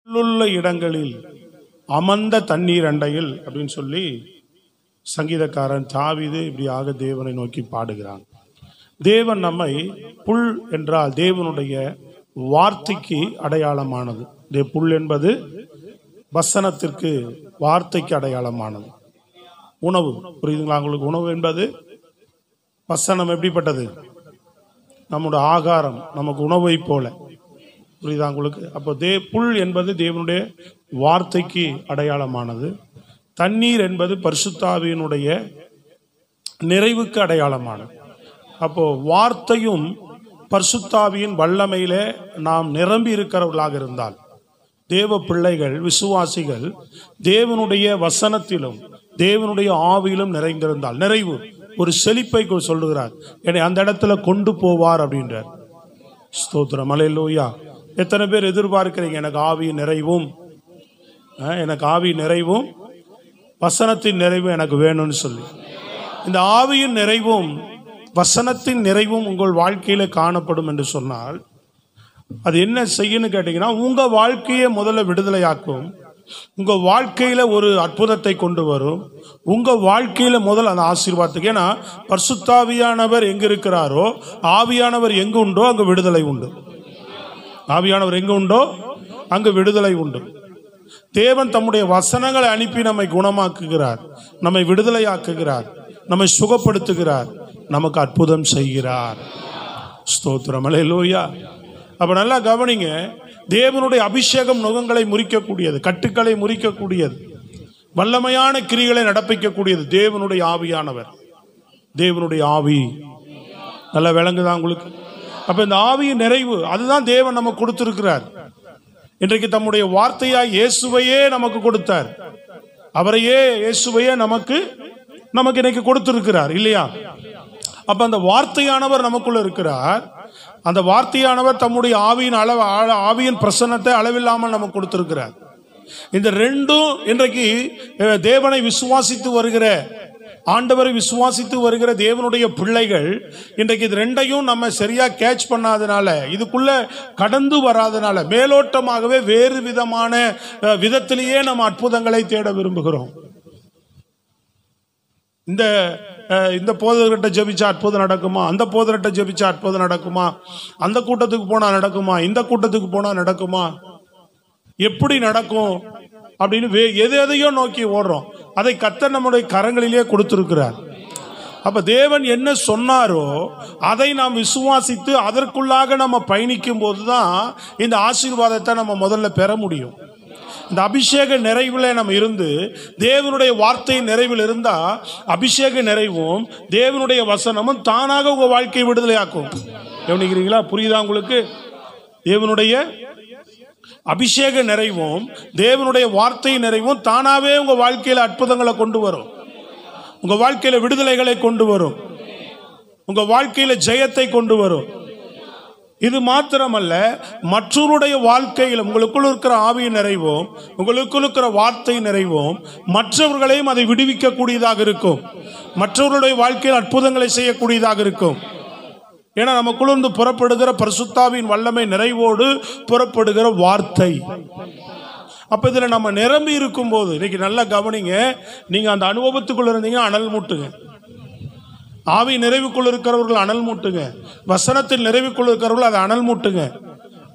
புல்லுள்ள இடங்களில் அமர்ந்த தண்ணீர் அண்டையில் அப்படின்னு சொல்லி சங்கீதக்காரன் தாவீது இப்படியாக தேவனை நோக்கி பாடுகிறான். தேவன் நம்மை புல் என்றால் தேவனுடைய வார்த்தைக்கு அடையாளமானது. புல் என்பது வசனத்திற்கு வார்த்தைக்கு அடையாளமானது. உணவு, புரியுதுங்களா உங்களுக்கு? உணவு என்பது வசனம் எப்படிப்பட்டது? நம்முடைய ஆகாரம், நமக்கு உணவை போல, புரியுதா உங்களுக்கு? அப்போ புல் என்பது தேவனுடைய வார்த்தைக்கு அடையாளமானது. தண்ணீர் என்பது பரிசுத்தாவியினுடைய நிறைவுக்கு அடையாளமானது. அப்போ வார்த்தையும் பரிசுத்தாவியின் வல்லமையில நாம் நிரம்பி இருக்கிறவர்களாக இருந்தால், தேவ பிள்ளைகள், விசுவாசிகள் தேவனுடைய வசனத்திலும் தேவனுடைய ஆவியிலும் நிறைந்திருந்தால், நிறைவு ஒரு செழிப்பை சொல்லுகிறார். என்னை அந்த இடத்துல கொண்டு போவார் அப்படின்றார். ஸ்தோத்திரம், அல்லேலூயா. எத்தனை பேர் எதிர்பார்க்கிறீங்க எனக்கு ஆவி நிறைவும், எனக்கு ஆவி நிறைவும் வசனத்தின் நிறைவும் எனக்கு வேணும்னு சொல்லி? இந்த ஆவியின் நிறைவும் வசனத்தின் நிறைவும் உங்கள் வாழ்க்கையில காணப்படும் என்று சொன்னால் அது என்ன செய்யணும் கேட்டீங்கன்னா, உங்க வாழ்க்கையை முதல்ல விடுதலையாக்கும், உங்க வாழ்க்கையில ஒரு அற்புதத்தை கொண்டு வரும், உங்க வாழ்க்கையில முதல் அந்த ஆசீர்வாதத்துக்கு. ஏன்னா பரிசுத்தாவியானவர் எங்க இருக்கிறாரோ, ஆவியானவர் எங்கு உண்டோ அங்கு விடுதலை உண்டு. ஆவியானவர் எங்கு உண்டோ அங்கு விடுதலை உண்டு. தேவன் தம்முடைய வசனங்களை அனுப்பி நம்மை குணமாக்குகிறார், நம்மை விடுதலையாக்குகிறார், நம்மை சுகப்படுத்துகிறார், நமக்கு அற்புதம் செய்கிறார். ஸ்தோத்திரம், அல்லேலூயா. அப்ப நல்லா கவனிங்க, தேவனுடைய அபிஷேகம் நுகங்களை முறிக்கக்கூடியது, கட்டுக்களை முறிக்கக்கூடியது, வல்லமையான கிரிகளை நடப்பிக்கக்கூடியது தேவனுடைய ஆவியானவர், தேவனுடைய ஆவி. நல்லா விளங்குதான் உங்களுக்கு? அப்ப இந்த ஆவியின் நிறைவு அதுதான் தேவன் நமக்கு கொடுத்திருக்கிறார். இன்றைக்கு தம்முடைய வார்த்தையாய் இயேசுவையே நமக்கு கொடுத்தார். அவரையே, இயேசுவையே நமக்கு இன்னைக்கு கொடுத்திருக்கிறார் இல்லையா? அப்ப அந்த வார்த்தையானவர் நமக்குள்ள இருக்கிறார். அந்த வார்த்தையானவர் தம்முடைய ஆவியின் பிரசன்னத்தை அளவில்லாமல் நமக்கு கொடுத்திருக்கிறார். இந்த ரெண்டும் இன்றைக்கு தேவனை விசுவாசித்து வருகிற, ஆண்டவரை விசுவாசித்து வருகிற தேவனுடைய பிள்ளைகள் இன்றைக்கு இது ரெண்டையும் நம்ம சரியா கேட்ச் பண்ணாதனால, இதுக்குள்ள கடந்து வராதனால, மேலோட்டமாகவே வேறு விதமான விதத்திலேயே நம்ம அற்புதங்களை தேட விரும்புகிறோம். இந்த போதகர்கிட்ட ஜெபிச்சா அற்புதம் நடக்குமா, அந்த போதகர்கிட்ட ஜெபிச்சா அற்புதம் நடக்குமா, அந்த கூட்டத்துக்கு போனா நடக்குமா, இந்த கூட்டத்துக்கு போனா நடக்குமா, எப்படி நடக்கும் அப்படின்னு எதையோ நோக்கி ஓடுறோம். அதை கர்த்தர் நம்முடைய கரங்களிலே கொடுத்திருக்கிறார். அப்ப தேவன் என்ன சொன்னாரோ அதை நாம் விசுவாசித்து அதற்குள்ளாக நம்ம பயணிக்கும் போதுதான் இந்த ஆசீர்வாதத்தை நம்ம முதல்ல பெற முடியும். இந்த அபிஷேக நிறைவில் நம்ம இருந்து தேவனுடைய வார்த்தை நிறைவில் இருந்தா அபிஷேக நிறைவும் தேவனுடைய வசனமும் தானாக உங்க வாழ்க்கையை விடுதலையாக்கும். கவனிக்கிறீங்களா? புரியுதா உங்களுக்கு? தேவனுடைய அபிஷேக நிறைவும் தேவனுடைய வார்த்தை நிறைவும் தானாவே உங்க வாழ்க்கையில அற்புதங்களை கொண்டு வரும், உங்க வாழ்க்கையில விடுதலைகளை கொண்டு வரும், உங்க வாழ்க்கையில ஜெயத்தை கொண்டு வரும். இது மாத்திரமல்ல, மற்றவருடைய வாழ்க்கையில் உங்களுக்குள் இருக்கிற ஆவியின் நிறைவும் உங்களுக்குள் இருக்கிற வார்த்தை நிறைவும் மற்றவர்களையும் அதை விடுவிக்க கூடியதாக இருக்கும், மற்றவருடைய வாழ்க்கையில் அற்புதங்களை செய்யக்கூடியதாக இருக்கும். ஏன்னா நமக்குள்ள புறப்படுகிற பரிசுத்தாவின் வல்லமை நிறைவோடு புறப்படுகிற வார்த்தை. அப்ப இதுல நம்ம நிரம்பி இருக்கும் போது, இன்னைக்கு நல்லா கவனிங்க, நீங்க அந்த அனுபவத்துக்குள்ள இருந்தீங்க, அனல் மூட்டுங்க. ஆவி நிறைவுக்குள்ள இருக்கிறவர்கள் அனல் மூட்டுங்க, வசனத்தில் நிறைவுக்குள்ள இருக்கிறவர்கள் அதை அனல் மூட்டுங்க.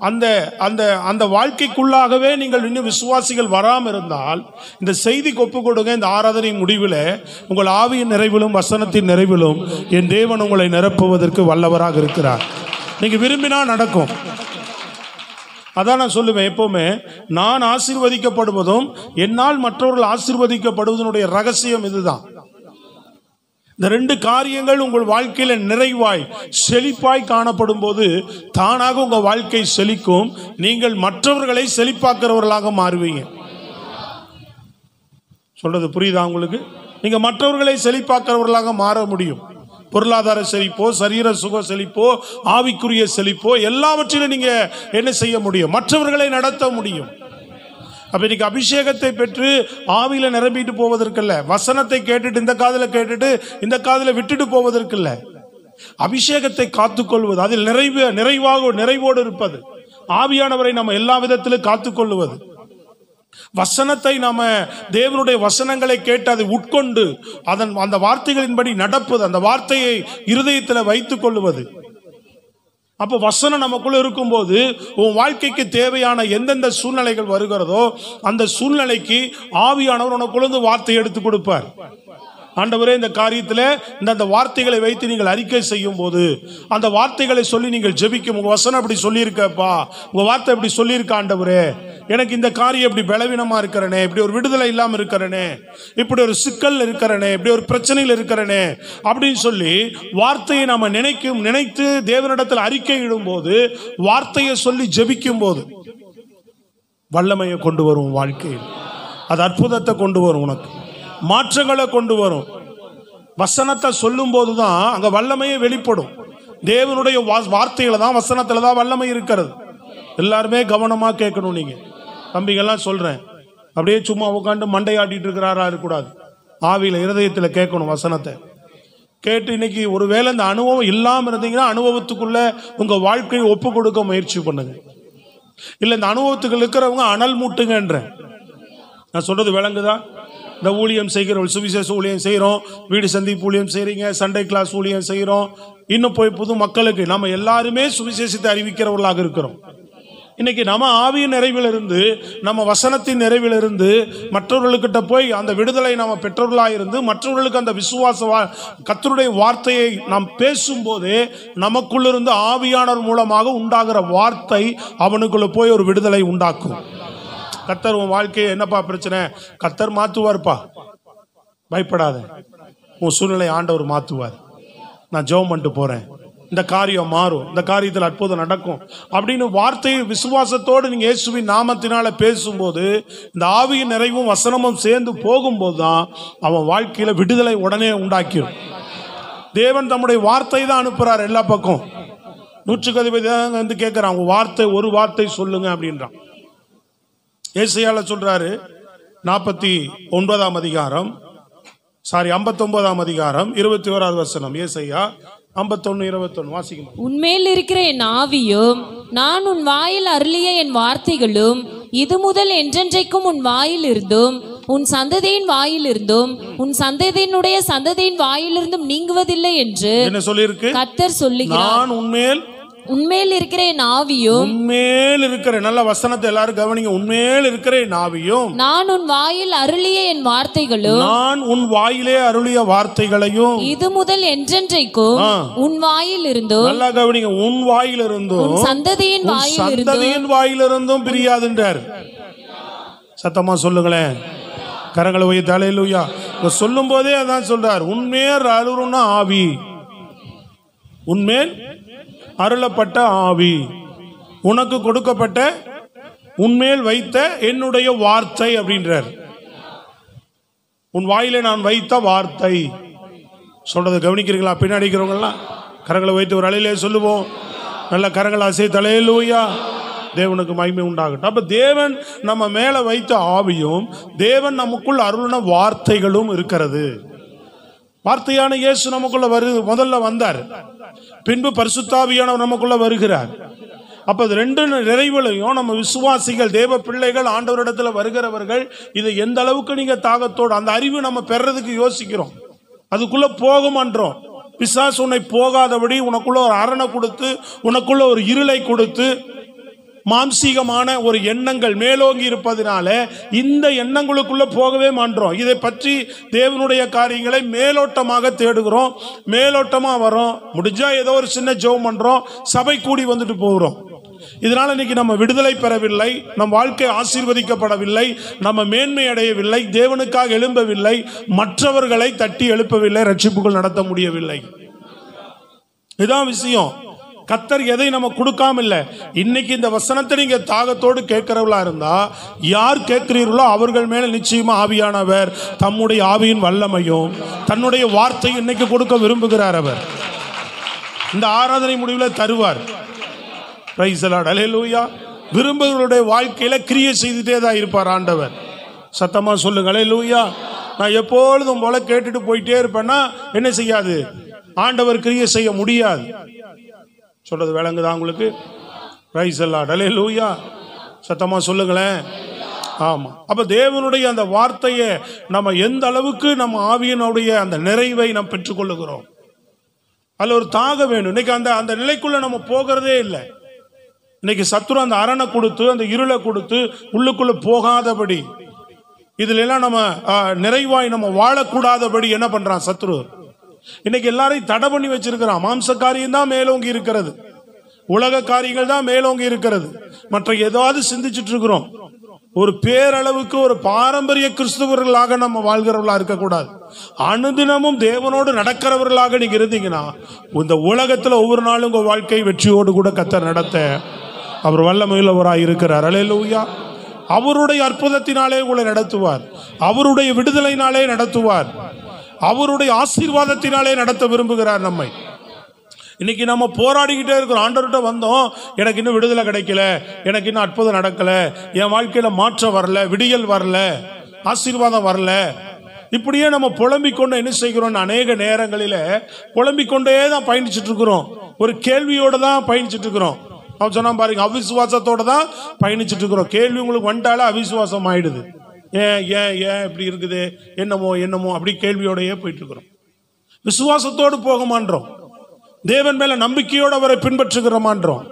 அந்த அந்த அந்த வாழ்க்கைக்குள்ளாகவே நீங்கள் இன்னும் விசுவாசிகள் வராமல் இருந்தால் இந்த செய்திக்கு ஒப்பு கொடுங்க. இந்த ஆராதனை முடிவில் உங்கள் ஆவியின் நிறைவிலும் வசனத்தின் நிறைவிலும் என் தேவன் உங்களை நிரப்புவதற்கு வல்லவராக இருக்கிறார். நீங்க விரும்பினா நடக்கும். அதான் நான் சொல்லுவேன் எப்பவுமே, நான் ஆசீர்வதிக்கப்படுவதும் என்னால் மற்றவர்கள் ஆசீர்வதிக்கப்படுவதனுடைய ரகசியம் இதுதான். இந்த ரெண்டு காரியங்கள் உங்கள் வாழ்க்கையில நிறைவாய் செழிப்பாய் காணப்படும் போது தானாக உங்க வாழ்க்கை செழிக்கும், நீங்கள் மற்றவர்களை செழிப்பாக்குறவர்களாக மாறுவீங்க. சொல்றது புரியுதா உங்களுக்கு? நீங்க மற்றவர்களை செழிப்பாக்குறவர்களாக மாற முடியும். பொருளாதார செழிப்போ, சரீர சுக செழிப்போ, ஆவிக்குரிய செழிப்போ எல்லாவற்றிலும் நீங்க என்ன செய்ய முடியும்? மற்றவர்களை நடத்த முடியும். அப்ப இன்னைக்கு அபிஷேகத்தை பெற்று ஆவியில நிரம்பிட்டு போவதற்கில்ல, வசனத்தை கேட்டுட்டு இந்த காதுல கேட்டுட்டு இந்த காதுல விட்டுட்டு போவதற்கில்ல, அபிஷேகத்தை காத்துக்கொள்வது, அதில் நிறைவோடு இருப்பது, ஆவியானவரை நம்ம எல்லா விதத்திலும் காத்துக்கொள்வது. வசனத்தை நாம தேவனுடைய வசனங்களை கேட்டு அதை உட்கொண்டு அந்த வார்த்தைகளின்படி நடப்பது, அந்த வார்த்தையை இருதயத்தில் வைத்துக் கொள்ளுவது. அப்போ வசனம் நமக்குள்ள இருக்கும்போது உன் வாழ்க்கைக்கு தேவையான எந்தெந்த சூழ்நிலைகள் வருகிறதோ அந்த சூழ்நிலைக்கு ஆவியானவர் உனக்குள்ள வார்த்தை எடுத்து கொடுப்பார். ஆண்டவரே, இந்த காரியத்தில் இந்த வார்த்தைகளை வைத்து நீங்கள் அறிக்கை செய்யும் போது, அந்த வார்த்தைகளை சொல்லி நீங்கள் ஜெபிக்கும், உங்க வசனம் இப்படி சொல்லியிருக்கப்பா, உங்க வார்த்தை இப்படி சொல்லியிருக்க ஆண்டவரே, எனக்கு இந்த காரியம் இப்படி பலவீனமா இருக்கிறனே, இப்படி ஒரு விடுதலை இல்லாமல் இருக்கிறனே, இப்படி ஒரு சிக்கல் இருக்கிறனே, இப்படி ஒரு பிரச்சனையில் இருக்கிறனே அப்படின்னு சொல்லி வார்த்தையை நாம நினைத்து தேவனிடத்தில் அறிக்கை இடும் போது, வார்த்தையை சொல்லி ஜெபிக்கும் போது வல்லமையை கொண்டு வரும் வாழ்க்கையில். அது அற்புதத்தை கொண்டு வரும், உனக்கு மாற்றங்களை கொண்டு வரும். வசனத்தை சொல்லும் போதுதான் அங்க வல்லமையே வெளிப்படும். தேவனுடைய வார்த்தையில தான், வசனத்துல தான் வல்லமை இருக்கிறது. எல்லாருமே கவனமா கேட்கணும். நீங்க தம்பிகள்லாம் சொல்றேன், அப்படியே சும்மா உட்காந்து மண்டையாட்டிட்டு இருக்கிறாரா இருக்கக்கூடாது. ஆவியில இருதயத்துல கேட்கணும் வசனத்தை. கேட்டு இன்னைக்கு ஒருவேளை இந்த அனுபவம் இல்லாம இருந்தீங்கன்னா அனுபவத்துக்குள்ள உங்க வாழ்க்கையை ஒப்பு கொடுக்க முயற்சி பண்ணுங்க. இல்ல இந்த அனுபவத்துக்கு இருக்கிறவங்க அனல் மூட்டுங்கன்ற. நான் சொல்றது விளங்குதா? இந்த ஊழியம் செய்கிறோம், சுவிசேஷ ஊழியம் செய்கிறோம், வீடு சந்திப்பு ஊழியம் செய்கிறீங்க, சண்டே கிளாஸ் ஊழியம் செய்கிறோம், இன்னும் போய் புது மக்களுக்கு நம்ம எல்லாருமே சுவிசேஷத்தை அறிவிக்கிறவர்களாக இருக்கிறோம். இன்னைக்கு நம்ம ஆவியின் நிறைவிலிருந்து, நம்ம வசனத்தின் நிறைவிலிருந்து மற்றவர்களுக்கிட்ட போய் அந்த விடுதலை நம்ம பெற்றவர்களாக இருந்து மற்றவர்களுக்கு அந்த விசுவாச கர்த்தருடைய வார்த்தையை நாம் பேசும்போதே நமக்குள்ளிருந்து ஆவியானவர் மூலமாக உண்டாகிற வார்த்தை அவனுக்குள்ள போய் ஒரு விடுதலை உண்டாக்கும். கர்த்தர் உன் வாழ்க்கையை என்னப்பா பிரச்சனை, கர்த்தர் மாத்துவார்ப்பா, பயப்படாத. உன் சூழ்நிலை ஆண்டவர் மாத்துவார். நான் ஜெபம் பண்ணிட்டு போறேன், இந்த காரியம் மாறும், இந்த காரியத்தில் அற்புதம் நடக்கும் அப்படின்னு வார்த்தையை விசுவாசத்தோடு நீங்க இயேசுவின் நாமத்தினால பேசும்போது இந்த ஆவியின் நிறைவும் வசனமும் சேர்ந்து போகும்போது தான் அவன் வாழ்க்கையில விடுதலை உடனே உண்டாக்கிடும். தேவன் தம்முடைய வார்த்தை தான் அனுப்புறார் எல்லா பக்கம். 100க்கு அதிபதி தான் வந்து கேட்கிறான், உங்க வார்த்தை, ஒரு வார்த்தை சொல்லுங்க அப்படின்றான். ஏசாயால சொல்றாரு 49ஆம் அதிகாரம் 21வது வசனம். ஏசாயா 51:21 வாசிக்கணும். உன்மேல் இருக்கிற என் ஆவியும் நான் உன் வாயில் அருளிய என் வார்த்தைகளும் இது முதல் என்றென்றைக்கும் உன் வாயில் இருந்தும் உன் சந்ததியின் வாயிலிருந்தும் உன் சந்ததியினுடைய சந்ததியின் வாயிலிருந்தும் நீங்குவதில்லை என்று என்ன சொல்லியிருக்கு? கர்த்தர் சொல்லுகிறார். நான் உன்மேல் இருக்கிற என் ஆவியும், உன்மேல் இருக்கிற, நல்ல வசனத்தை எல்லாரும் கவனிங்க, உன்மேல் இருக்கிற என் ஆவியும் நான் உன் வாயில் அருளிய என் வார்த்தைகளும், நான் உன் வாயிலே அருளிய வார்த்தைகளையும் இது முதல் என்றென்றைக்கும் உன் வாயில் இருந்தும், நல்லா கவனிங்க, உன் வாயில் இருந்தும் உன் சந்ததியின் வாயிலிருந்தும் பிரியாதுன்றார். சத்தமா சொல்லுங்களேன், கரங்களை வைத்து அல்லேலூயா. சொல்லும் போதே அதான் சொல்றார், உன்மேல் அருளுன ஆவி, உன்மேல் அருளப்பட்ட ஆவி, உனக்கு கொடுக்கப்பட்ட உன்மேல் வைத்த என்னுடைய வார்த்தை அப்படின்றார். உன் வாயிலே நான் வைத்த வார்த்தை சொல்றதை கவனிக்கிறீங்களா? பின்னாடி இருக்கிறவங்கலாம் கரங்களை வைத்து ஒரு அலையிலே சொல்லுவோம். நல்ல கரங்களை அசை அல்லேலூயா. தேவனுக்கு மகிமை உண்டாகட்டும். அப்ப தேவன் நம்ம மேல வைத்த ஆவியும் தேவன் நமக்குள் அருளின வார்த்தைகளும் இருக்கிறது. வார்த்தையான இயேசு நமக்குள்ள முதல்ல வந்தார், பின்பு பரிசுத்தாவியானவர் நமக்குள்ள வருகிறார். அப்ப அது ரெண்டு நிறைவுலையும் நம்ம விசுவாசிகள், தேவ பிள்ளைகள், ஆண்டவரிடத்துல வருகிறவர்கள் இதை எந்த அளவுக்கு நீங்க தாகத்தோடு அந்த அறிவு நம்ம பெறதுக்கு யோசிக்கிறோம், அதுக்குள்ள போகமான்றோம். பிசாசு உன்னை போகாதபடி உனக்குள்ள ஒரு அரணை கொடுத்து, உனக்குள்ள ஒரு இருளை கொடுத்து, மாம்சீகமான ஒரு எண்ணங்கள் மேலோங்கி இருப்பதனால இந்த எண்ணங்களுக்குள்ள போகவே மாட்டோம். இதை பற்றி தேவனுடைய காரியங்களை மேலோட்டமாக தேடுகிறோம், மேலோட்டமா வரோம், முடிஞ்சா ஏதோ ஒரு சின்ன ஜெபம் பண்றோம், சபை கூடி வந்துட்டு போகிறோம். இதனால இன்னைக்கு நம்ம விடுதலை பெறவில்லை, நம் வாழ்க்கை ஆசீர்வதிக்கப்படவில்லை, நம்ம மேன்மை அடையவில்லை, தேவனுக்காக எழும்பவில்லை, மற்றவர்களை தட்டி எழுப்பவில்லை, ரட்சிப்புகள் நடத்த முடியவில்லை. இதான் விஷயம். கர்த்தர் எதை நம்ம கொடுக்காம இல்ல. இன்னைக்கு இந்த வசனத்தை நீங்க தாகத்தோடு கேட்கிறவளா இருந்தா, யார் கேட்கிறீர்களோ அவர்கள் மேல நிச்சயமா ஆவியானவர் தம்முடைய ஆவியின் வல்லமையும் தன்னுடைய வார்த்தையை இன்னைக்கு கொடுக்க விரும்புகிறார். அவர் இந்த ஆராதனை முடிவில் தருவார். பிரைஸ் தி லார்ட், அல்லேலூயா. விரும்புகிறவருடைய வாழ்க்கையில கிரியை செய்துட்டே தான் இருப்பார் ஆண்டவர். சத்தமா சொல்லுங்க அல்லேலூயா. நான் எப்பொழுதும் போல கேட்டுட்டு போயிட்டே இருப்பேன்னா என்ன செய்யாது? ஆண்டவர் கிரியை செய்ய முடியாது. சொல்றது விளங்குதா உங்களுக்கு? பிரைஸ் தி லார்ட், அல்லேலூயா. சத்தமா சொல்லுங்களேன். ஆமா. அப்ப தேவனுடைய அந்த வார்த்தையை நம்ம எந்த அளவுக்கு நம்ம ஆவியினுடைய அந்த நிறைவை நாம் பெற்றுக்கொள்ளுகிறோம். அதுல ஒரு தாக வேணும். இன்னைக்கு அந்த அந்த நிலைக்குள்ள நம்ம போகிறதே இல்லை. இன்னைக்கு சத்துரு அந்த அரணை கொடுத்து அந்த இருளை கொடுத்து உள்ளுக்குள்ள போகாதபடி, இதுல எல்லாம் நம்ம நிறைவாய் நம்ம வாழக்கூடாதபடி என்ன பண்றான் சத்துரு? இன்னைக்கு எல்லாரையும் தடை பண்ணி வச்சிருக்கிறான். மாம்ச காரியம் தான் மேலோங்கி இருக்கிறது, உலக காரியங்கள் தான் மேலோங்கி இருக்கிறது. மற்ற ஏதாவது சிந்திச்சுட்டு இருக்கிறோம். ஒரு பேரளவுக்கு ஒரு பாரம்பரிய கிறிஸ்துவர்களாக நம்ம வாழ்கிறவர்களா இருக்கக்கூடாது. அனுதினமும் தேவனோடு நடக்கிறவர்களாக நீங்க இருந்தீங்கன்னா இந்த உலகத்துல ஒவ்வொரு நாளும் உங்க வாழ்க்கை வெற்றியோடு கூட கர்த்தர் நடத்த அவர் வல்லமையுள்ளவராய் இருக்கிறார். அல்லேலூயா. அவருடைய அற்புதத்தினாலே உங்களை நடத்துவார், அவருடைய விடுதலையினாலே நடத்துவார், அவருடைய ஆசீர்வாதத்தினாலே நடத்த விரும்புகிறார் நம்மை. இன்னைக்கு நம்ம போராடிக்கிட்டே இருக்கிறோம். ஆண்டவர்கிட்ட வந்தோம், எனக்கு இன்னும் விடுதலை கிடைக்கல, எனக்கு இன்னும் அற்புதம் நடக்கல, என் வாழ்க்கையில மாற்றம் வரல, விடியல் வரல, ஆசீர்வாதம் வரல. இப்படியே நம்ம புலம்பிக் கொண்டு என்ன செய்கிறோம்? அநேக நேரங்களில புலம்பிக் கொண்டே தான் பயணிச்சுட்டு இருக்கிறோம். ஒரு கேள்வியோட தான் பயணிச்சுட்டு இருக்கிறோம். அவன் சொன்னா பாருங்க, அவிசுவாசத்தோட தான் பயணிச்சுட்டு இருக்கிறோம். கேள்வி உங்களுக்கு வந்துட்டாலே அவிசுவாசம் ஆயிடுது. ஏன் ஏன் ஏன் இப்படி இருக்குது, என்னமோ என்னமோ அப்படி கேள்வியோடயே போயிட்டு இருக்கிறோம். விசுவாசத்தோடு போக மாட்டோம். தேவன் மேல நம்பிக்கையோடு அவரை பின்பற்றுகிறோமான்றோம்.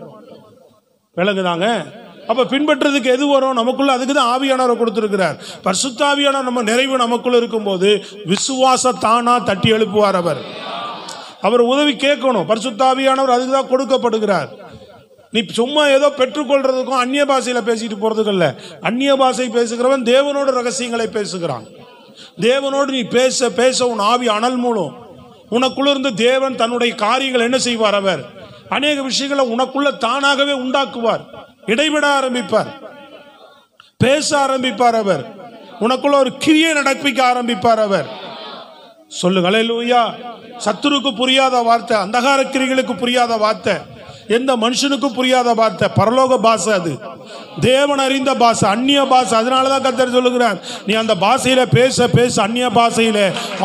விளங்குதாங்க? அப்ப பின்பற்றதுக்கு எது வரும் நமக்குள்ள? அதுக்கு தான் ஆவியானவரை கொடுத்திருக்கிறார். பரிசுத்த ஆவியானவர் நம்ம நிறைவு நமக்குள்ள இருக்கும்போது விசுவாச தானா தட்டி எழுப்புவார். அவர் உதவி கேட்கணும். பரிசுத்த ஆவியானவர் அதுக்கு தான் கொடுக்கப்படுகிறார். நீ சும்மா ஏதோ பெற்றுக்கொள்றதுக்கும் அந்நிய பாஷையில பேசிட்டு போறதுக்கு இல்ல. அந்நிய பாஷை பேசுகிறவன் தேவனோட ரகசியங்களை பேசுகிறான். தேவனோடு நீ பேச பேச உன் ஆவி அனல் மூலம் உனக்குள்ள இருந்து தேவன் தன்னுடைய காரியங்கள் என்ன செய்வார்? அவர் அநேக விஷயங்களை உனக்குள்ள தானாகவே உண்டாக்குவார். இடைவிட ஆரம்பிப்பார், பேச ஆரம்பிப்பார். அவர் உனக்குள்ள ஒரு கிரியை நடப்பிக்க ஆரம்பிப்பார். அவர் சொல்லுங்க அல்லேலூயா. சத்துருக்கு புரியாத வார்த்தை, அந்தகார கிரிகளுக்கு புரியாத வார்த்தை, எந்த மனுஷனுக்கும் புரியாத வார்த்தை பரலோக பாஷை. அது தேவன் அறிந்த பாஷை, அந்நிய பாஷை. அதனாலதான் கர்த்தர் சொல்லுகிறார், நீ அந்த பாஷையில பேச பேச, அந்நிய பாஷையில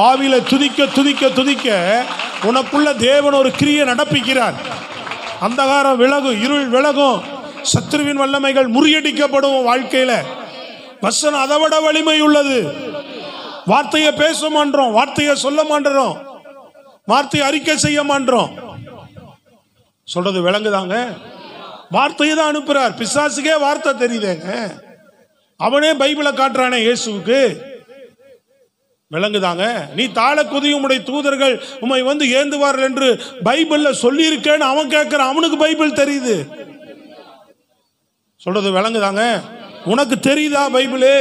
ஆவியில துதிக்க துதிக்க துதிக்க உனக்குள்ள தேவன் ஒரு கிரியை நடப்பிக்கிறார். அந்தகாரம் விலகும், இருள் விலகும், சத்துருவின் வல்லமைகள் முறியடிக்கப்படும். வாழ்க்கையில வசனம் அதை விட வலிமை உள்ளது. வார்த்தையை பேச மாட்டோம், வார்த்தையை சொல்ல மாட்டோம், வார்த்தையை அறிக்கை செய்ய மாட்டோம். சொல்றது விளங்குதாங்க? வார்த்தையை தான் அனுப்புறார். பிசாசுக்கே வார்த்தை தெரியுதேங்க. அவனே பைபிளை காட்டுறானே இயேசுவுக்கு. விளங்குதாங்க? நீ தாழ குதியும் உடைய தூதர்கள் உம்மை வந்து ஏந்துவார்கள் என்று பைபிள்ல சொல்லி இருக்கேன்னு அவன் கேட்கிறான். அவனுக்கு பைபிள் தெரியுது. சொல்றது விளங்குதாங்க? உனக்கு தெரியுதா பைபிளு?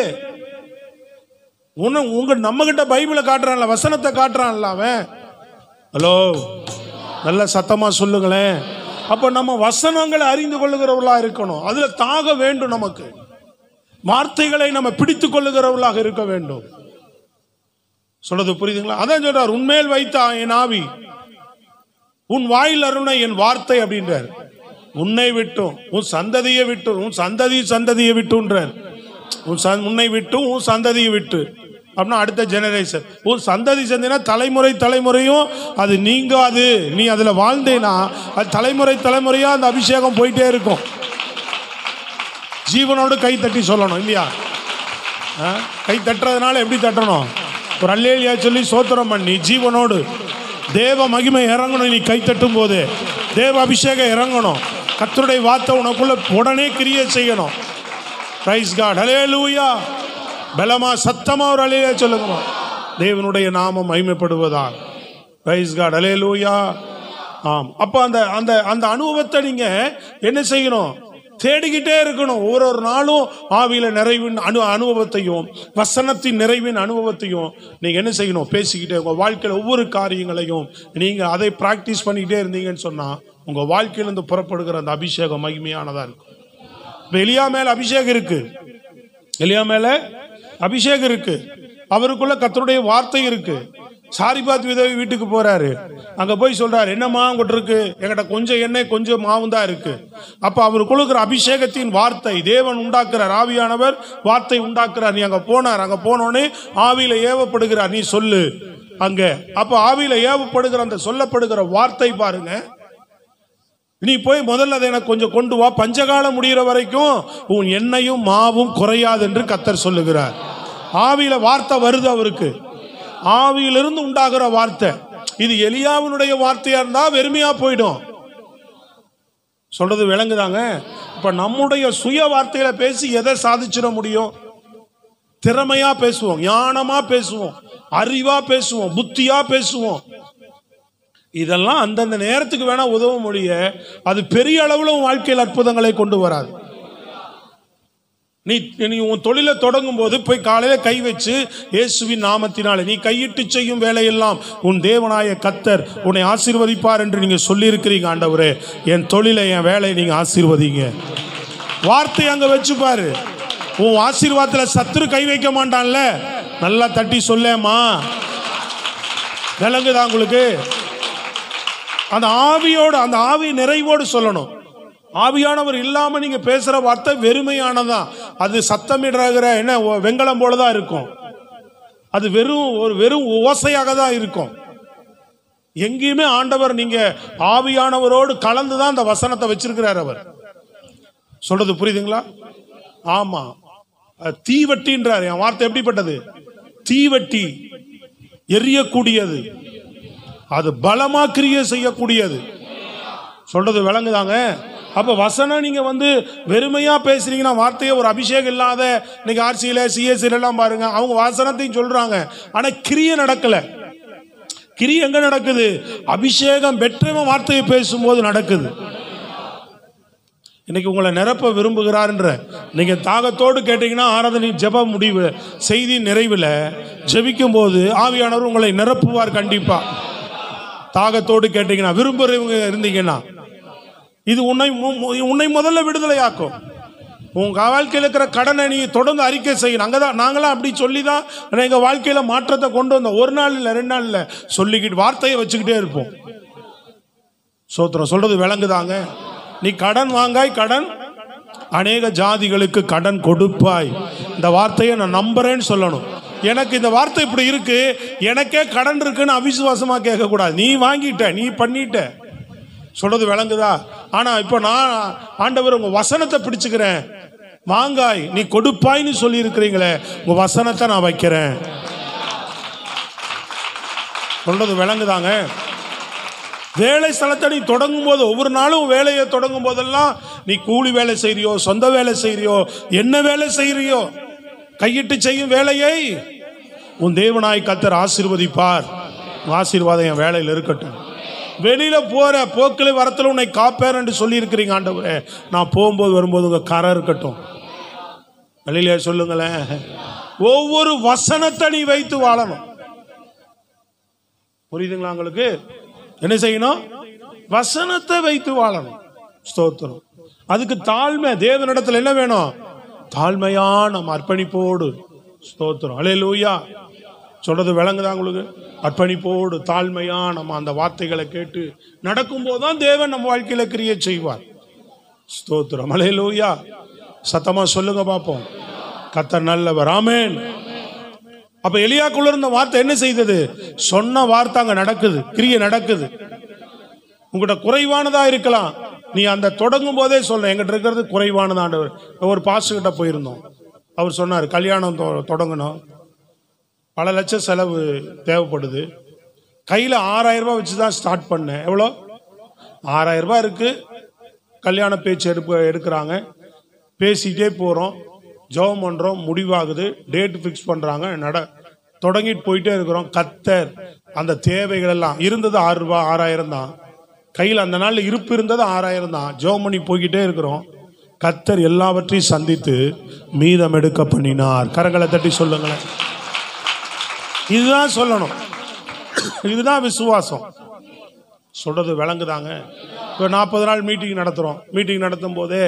உங்க நம்ம கிட்ட பைபிளை காட்டுறான்ல, வசனத்தை காட்டுறான்ல அவன். ஹலோ, நல்ல சத்தமா சொல்லுங்களேன். அப்ப நம்ம வசனங்களை அறிந்து கொள்ளுகிறவர்களா இருக்கணும். அதுல தாக வேண்டும். நமக்கு வார்த்தைகளை நம்ம பிடித்துக் கொள்ளுகிறவர்களாக இருக்க வேண்டும். சொல்றது புரியுதுங்களா? அதான் சொல்றார், உன்மேல் வைத்தா என் ஆவி, உன் வாயில் அருணை என் வார்த்தை அப்படின்றார். உன்னை விட்டும் உன் சந்ததியை விட்டு, உன் சந்ததியை விட்டுன்றார். உன்னை விட்டு உன் சந்ததியை விட்டு அப்படின்னா அடுத்த ஜெனரேஷன். உன் சந்ததி சந்தினா தலைமுறை தலைமுறையும் அது நீங்காது. நீ அதுல வாழ்ந்தேனா அது தலைமுறை தலைமுறையா அந்த அபிஷேகம் போயிட்டே இருக்கும். ஜீவனோடு கை தட்டி சொல்லணும் இல்லையா? கை தட்டுறதுனால எப்படி தட்டணும்? ஒரு அல்லேலியா சொல்லி சோத்திரம் பண்ணி ஜீவனோடு தேவ மகிமை இறங்கணும். நீ கை தட்டும் போது தேவ அபிஷேகம் இறங்கணும். கர்த்தருடைய வார்த்தை உனக்குள்ள உடனே கிரியை செய்யணும். பிரைஸ் காட், ஹல்லேலூயா. பலமா சத்தமா ஒரு அல்லேலூயா சொல்லுங்க. தேவனுடைய நாமம் மகிமைப்படுவதா. பிரைஸ் காட், ஹல்லேலூயா. ஆம். அப்ப அந்த அந்த அந்த அனுபவத்தை நீங்க என்ன செய்யணும்? தேடிக்கிட்டே இருக்கணும். ஒவ்வொரு நாளும் ஆவியில நிறைவின் அனுபவத்தையும் வசனத்தின் நிறைவின் அனுபவத்தையும் நீங்க என்ன செய்யணும்? பேசிக்கிட்டே உங்க வாழ்க்கையில ஒவ்வொரு காரியங்களையும் நீங்க அதை பிராக்டிஸ் பண்ணிக்கிட்டே இருந்தீங்கன்னு சொன்னா உங்க வாழ்க்கையிலிருந்து புறப்படுகிற அந்த அபிஷேகம் மகிமையானதா இருக்கும். எலியா மேல அபிஷேகம் இருக்கு, எலியா மேல அபிஷேகம் இருக்கு, அவருக்குள்ள கர்த்தருடைய வார்த்தை இருக்கு. சாரிபாத் விதவை வீட்டுக்கு போறாரு. அங்க போய் சொல்றாரு, என்னம்மா உங்ககிட்ட இருக்கு? என்கிட்ட கொஞ்சம் எண்ணெய் கொஞ்சம் மாவும் தான் இருக்கு. அப்ப அவர் கொடுக்கிற அபிஷேகத்தின் வார்த்தை தேவன் உண்டாக்குறார். ஆவியானவர் வார்த்தை உண்டாக்குறார். நீ அங்க போனார். அங்க போனோடனே ஆவியில ஏவப்படுகிறார், நீ சொல்லு அங்க. அப்ப ஆவியில ஏவப்படுகிற அந்த சொல்லப்படுகிற வார்த்தை பாருங்க, நீ போய் முதல்ல அதை எனக்கு கொஞ்சம் கொண்டு வா, பஞ்சகாலம் முடிகிற வரைக்கும் உன் எண்ணெயும் மாவும் குறையாது என்று கர்த்தர் சொல்லுகிறார். ஆவியில வார்த்தை வருது அவருக்கு, ஆவியிலிருந்து உண்டாகிற வார்த்தை. இது எலியாவினுடைய வார்த்தையா இருந்தா வெறுமையா போயிடும். சொல்றது விளங்குதாங்க? இப்ப நம்முடைய சுய வார்த்தையில பேசி எதை சாதிச்சிட முடியும்? திறமையா பேசுவோம், ஞானமா பேசுவோம், அறிவா பேசுவோம், புத்தியா பேசுவோம். இதெல்லாம் அந்தந்த நேரத்துக்கு வேணா உதவ முடிய அது பெரிய அளவுல உன் வாழ்க்கையில் அற்புதங்களை கொண்டு வராது. நீ உன் தொழிலை தொடங்கும் போது போய் காலையில கை வச்சு இயேசுவின் நாமத்தினாலே நீ கையிட்டு செய்யும் வேலையெல்லாம் உன் தேவனாய கர்த்தர் உன்னை ஆசீர்வதிப்பார் என்று நீங்க சொல்லி இருக்கிறீங்க. ஆண்டவரே, என் தொழிலை என் வேலையை நீங்க ஆசீர்வதிங்க. வார்த்தை அங்க வச்சு பாரு. உன் ஆசீர்வாதத்துல சத்துரு கை வைக்க மாட்டான்ல, நல்லா தட்டி சொல்லேமா. விளங்குதா உங்களுக்கு? அந்த ஆவியோடு, அந்த ஆவி நிறைவோடு சொல்லணும். ஆவியானவர் இல்லாம நீங்க பேசுற வார்த்தை வெறுமையானதான். அது சத்தமிடுற என்ன வெங்கலம் போலதான் இருக்கும். அது வெறும் ஓசையாக தான் இருக்கும். எங்கேயுமே ஆண்டவர் நீங்க ஆவியானவரோடு கலந்துதான் அந்த வசனத்தை வச்சிருக்கிறார். அவர் சொல்றது புரியுதுங்களா? ஆமா, தீவட்டின்றார். என் வார்த்தை எப்படிப்பட்டது? தீவட்டி, எரியக்கூடியது, அது பலமா கிரியை செய்யக்கூடியது. சொல்றது விளங்குதாங்க? அப்ப வசனம் நீங்க வெறுமையா பேசுறீங்கன்னா, வார்த்தையை ஒரு அபிஷேகம் இல்லாத இன்னைக்கு ஆர்சியில சிஎஸ்சில எல்லாம் பாருங்க, அவங்க வசனத்தையும் சொல்றாங்க, ஆனா கிரியை நடக்கல. கிரியை எங்க நடக்குது? அபிஷேகம் பெற்றவன் வார்த்தையை பேசும்போது நடக்குது. இன்னைக்கு உங்களை நிரப்ப விரும்புகிறார்ன்ற நீங்க தாகத்தோடு கேட்டீங்கன்னா, ஆராதனை ஜெப முடிவு செய்தி நிறைவில் ஜெபிக்கும் போது ஆவியானவர் உங்களை நிரப்புவார் கண்டிப்பா. தாகத்தோடு கேட்டீங்கன்னா, விரும்புறவங்க இருந்தீங்கன்னா, இது உன்னை முதல்ல விடுதலையாக்கும். உங்க வாழ்க்கையில் இருக்கிற கடனை நீ தொடர்ந்து அறிக்கை செய்யணும். அங்கதான் நாங்களாம் அப்படி சொல்லிதான் எங்க வாழ்க்கையில மாற்றத்தை கொண்டு வந்தோம். ஒரு நாள் இல்லை, 2 நாள் இல்லை, சொல்லிக்கிட்டு வார்த்தையை வச்சுக்கிட்டே இருப்போம். சோத்திரம். சொல்றது விளங்குதாங்க? நீ கடன் வாங்காய், கடன் அநேக ஜாதிகளுக்கு கடன் கொடுப்பாய். இந்த வார்த்தையை நான் நம்புறேன்னு சொல்லணும். எனக்கு இந்த வார்த்தை இப்படி இருக்கு, எனக்கே கடன் இருக்குன்னு அவிசுவாசமா கேட்க கூடாது. நீ வாங்கிட்ட, நீ பண்ணிட்ட. சொல்றது விளங்குதா? ஆனா இப்ப நான் ஆண்டவர் உங்க வசனத்தை பிடிச்சுக்கிறேன், வாங்காய் நீ கொடுப்பாய்ன்னு சொல்லி இருக்கிறீங்களே, உங்க வசனத்தை நான் வைக்கிறேன். சொல்றது விளங்குதாங்க? வேலை ஸ்தலத்தை நீ தொடங்கும் போது, ஒவ்வொரு நாளும் வேலையை தொடங்கும் போதெல்லாம் நீ கூலி வேலை செய்யறியோ, சொந்த வேலை செய்யறியோ, என்ன வேலை செய்யறியோ, கையிட்டு செய்யும் வேலையை உன் தேவனாய் கர்த்தர் ஆசீர்வதிப்பார். ஆசீர்வாதம் என் வேலையில் இருக்கட்டும். வெளியில போற போக்கில் வரத்துல உன்னை காப்பேர் என்று சொல்லி இருக்கிறீங்க. ஆண்டவரே, நான் போகும்போது வரும்போது உங்க கரை இருக்கட்டும். வெளியில சொல்லுங்களேன். ஒவ்வொரு வசனத்தை நீ வைத்து வாழணும். புரியுதுங்களா உங்களுக்கு? என்ன செய்யணும்? வசனத்தை வைத்து வாழணும். ஸ்தோத்திரம். அதுக்கு தாழ்மை. தேவனிடத்துல என்ன வேணும்? தாழ்மையான அர்ப்பணிப்போடு. ஸ்தோத்திரம். அல்லேலூயா. சொல்றது விளங்குதா உங்களுக்கு? அர்ப்பணிப்போடு தாழ்மையா நம்ம அந்த வார்த்தைகளை கேட்டு நடக்கும் போதுதான் தேவன் நம்ம வாழ்க்கையில கிரியை செய்வார். ஸ்தோத்திரம். அல்லேலூயா. சத்தமா சொல்லுங்க பாப்போம். கர்த்தர் நல்லவர். ஆமென். அப்ப எலியாக்குள்ள இருந்த வார்த்தை என்ன செய்தது? சொன்ன வார்த்தை அங்க நடக்குது, கிரியை நடக்குது. உங்கள்கிட்ட குறைவானதா இருக்கலாம், நீ அந்த தொடங்கும் போதே சொல்ல எங்கிட்ட இருக்கிறது குறைவானது ஆண்டவர். ஒரு பாஸ்டர் கிட்ட போயிருந்தோம். அவர் சொன்னார், கல்யாணம் தொடங்கணும், பல லட்சம் செலவு தேவைப்படுது, கையில் 6000 ரூபாய் வச்சு தான் ஸ்டார்ட் பண்ணேன். எவ்வளோ? 6000 ரூபாய் இருக்கு. கல்யாண பேச்சு எடுக்கிறாங்க, பேசிக்கிட்டே போகிறோம், ஜெபம் பண்ணுறோம், முடிவாகுது, டேட் ஃபிக்ஸ் பண்ணுறாங்க, தொடங்கிட்டு போயிட்டே இருக்கிறோம். கர்த்தர் அந்த தேவைகள் எல்லாம் இருந்தது 6 ரூபாய் 6000 தான் கையில், அந்த நாளில் இருப்பு இருந்தது 6000 தான். ஜெபம் பண்ணி போய்கிட்டே இருக்கிறோம். கர்த்தர் எல்லாவற்றையும் சந்தித்து மீதம் எடுக்க பண்ணினார். கரங்களை தட்டி சொல்லுங்களேன். இதுதான் சொல்லணும், இதுதான் விசுவாசம். சொல்றது விளங்குதாங்க? இப்போ 40 நாள் மீட்டிங் நடத்துகிறோம். மீட்டிங் நடத்தும் போதே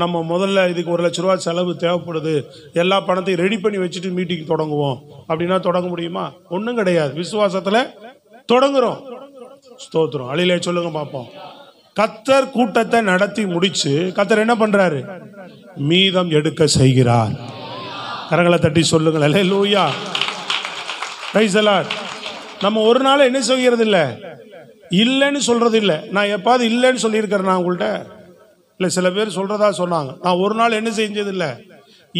நம்ம முதல்ல இதுக்கு 1 லட்ச ரூபா செலவு தேவைப்படுது, எல்லா பணத்தையும் ரெடி பண்ணி வச்சுட்டு மீட்டிங் தொடங்குவோம் அப்படின்னா தொடங்க முடியுமா? ஒன்றும் கிடையாது. விசுவாசத்தில் தொடங்குறோம். ஸ்தோத்திரம். அழிலே சொல்லுங்க பார்ப்போம். கர்த்தர் கூட்டத்தை நடத்தி முடிச்சு கர்த்தர் என்ன பண்றாரு? மீதம் எடுக்க செய்கிறார். கரங்களை தட்டி சொல்லுங்கள். அல்லேலூயா. Praise the lord. நம்ம ஒரு நாள் என்ன செய்கிறது இல்லை, இல்லைன்னு சொல்றது இல்லை. நான் எப்பாவது இல்லைன்னு சொல்லியிருக்கிறேன் நான் உங்கள்கிட்ட? இல்லை, சில பேர் சொல்றதா சொன்னாங்க. நான் ஒரு நாள் என்ன செஞ்சது இல்லை,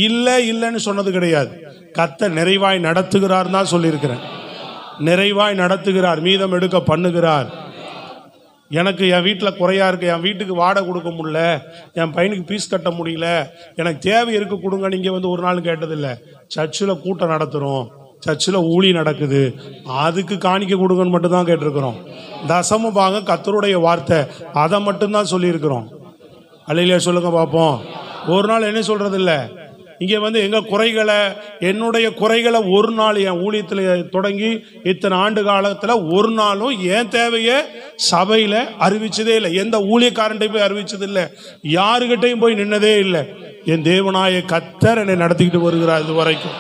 இல்லை இல்லைன்னு சொன்னது கிடையாது. கர்த்தர் நிறைவாய் நடத்துகிறார் தான் சொல்லியிருக்கிறேன். நிறைவாய் நடத்துகிறார், மீதம் எடுக்க பண்ணுகிறார். எனக்கு என் வீட்டில் குறையா இருக்கு, என் வீட்டுக்கு வாடகை கொடுக்க முடியல, என் பையனுக்கு ஃபீஸ் கட்ட முடியல, எனக்கு தேவை இருக்கு கொடுங்க, நீங்கள் வந்து ஒரு நாள் கேட்டதில்லை. சர்ச்சில் கூட்டம் நடத்துகிறோம், சர்ச்சில் ஊழி நடக்குது, அதுக்கு காணிக்க கொடுங்கன்னு மட்டும்தான் கேட்டிருக்கிறோம். தசம பாகம் கர்த்தருடைய வார்த்தை, அதை மட்டும்தான் சொல்லியிருக்கிறோம். அல்லேலூயா சொல்லுங்க பார்ப்போம். ஒரு நாள் என்ன சொல்றது இல்லை. இங்கே வந்து எங்கள் குறைகளை, என்னுடைய குறைகளை ஒரு நாள் என் ஊழியத்தில் தொடங்கி இத்தனை ஆண்டு காலத்தில் ஒரு நாளும் என் தேவையை சபையில் அறிவிச்சதே இல்லை. எந்த ஊழியக்காரன்ட்டையும் போய் அறிவிச்சது இல்லை, யாருக்கிட்டையும் போய் நின்னதே இல்லை. என் தேவனாய கர்த்தர் என்னை நடத்திக்கிட்டு வருகிறார் இது வரைக்கும்.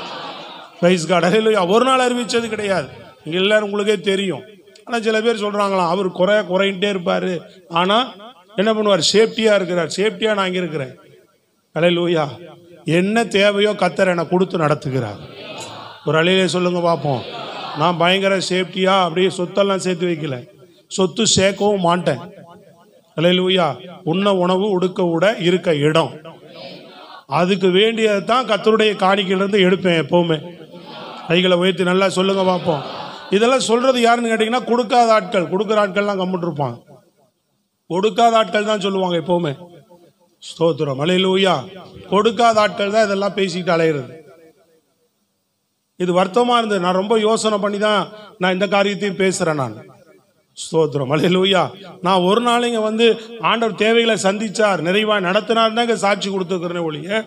பிரைஸ் காட், அல்லேலூயா. ஒரு நாள் அறிவிச்சது கிடையாது. இங்கே எல்லாரும் உங்களுக்கே தெரியும். ஆனால் சில பேர் சொல்கிறாங்களாம், அவர் குறையிட்டே இருப்பார், ஆனால் என்ன பண்ணுவார், சேஃப்டியாக இருக்கிறார். சேஃப்டியாக நான் இங்கே இருக்கிறேன். அல்லேலூயா. என்ன தேவையோ கர்த்தர் என்னை கொடுத்து நடத்துகிறார். ஒரு அலையிலே சொல்லுங்க பார்ப்போம். நான் பயங்கர சேஃப்டியாக அப்படியே சொத்தெல்லாம் சேர்த்து வைக்கல, சொத்து சேர்க்கவும் மாட்டேன். அல்லேலூயா. உண்ண உணவு, உடுக்க உட, இருக்க இடம், அதுக்கு வேண்டியதை தான் கர்த்தருடைய காணிக்கையிலிருந்து எடுப்பேன் எப்பவுமே. கைகளை உயர்த்தி நல்லா சொல்லுங்க பார்ப்போம். இதெல்லாம் சொல்றது யாருன்னு கேட்டீங்கன்னா, கொடுக்காத ஆட்கள். கொடுக்குற ஆட்கள்லாம் கம்மிட்டு இருப்பாங்க, கொடுக்காத ஆட்கள் தான் சொல்லுவாங்க எப்பவுமே. ஸ்தோத்திரம், அல்லேலூயா. கொடுக்காத ஆட்கள் தான் இதெல்லாம் பேசிட்டு அலையிறது. இது வருத்தமா இருந்தது. நான் ரொம்ப யோசனை பண்ணி தான் நான் இந்த காரியத்தையும் பேசுறேன் நான். ஸ்தோத்திரம், அல்லேலூயா. நான் ஒரு நாள் இங்க வந்து ஆண்டவர் தேவைகளை சந்திச்சார், நிறைவா நடத்தினார் தான் சாட்சி கொடுத்துக்கிறேன் ஒழிய,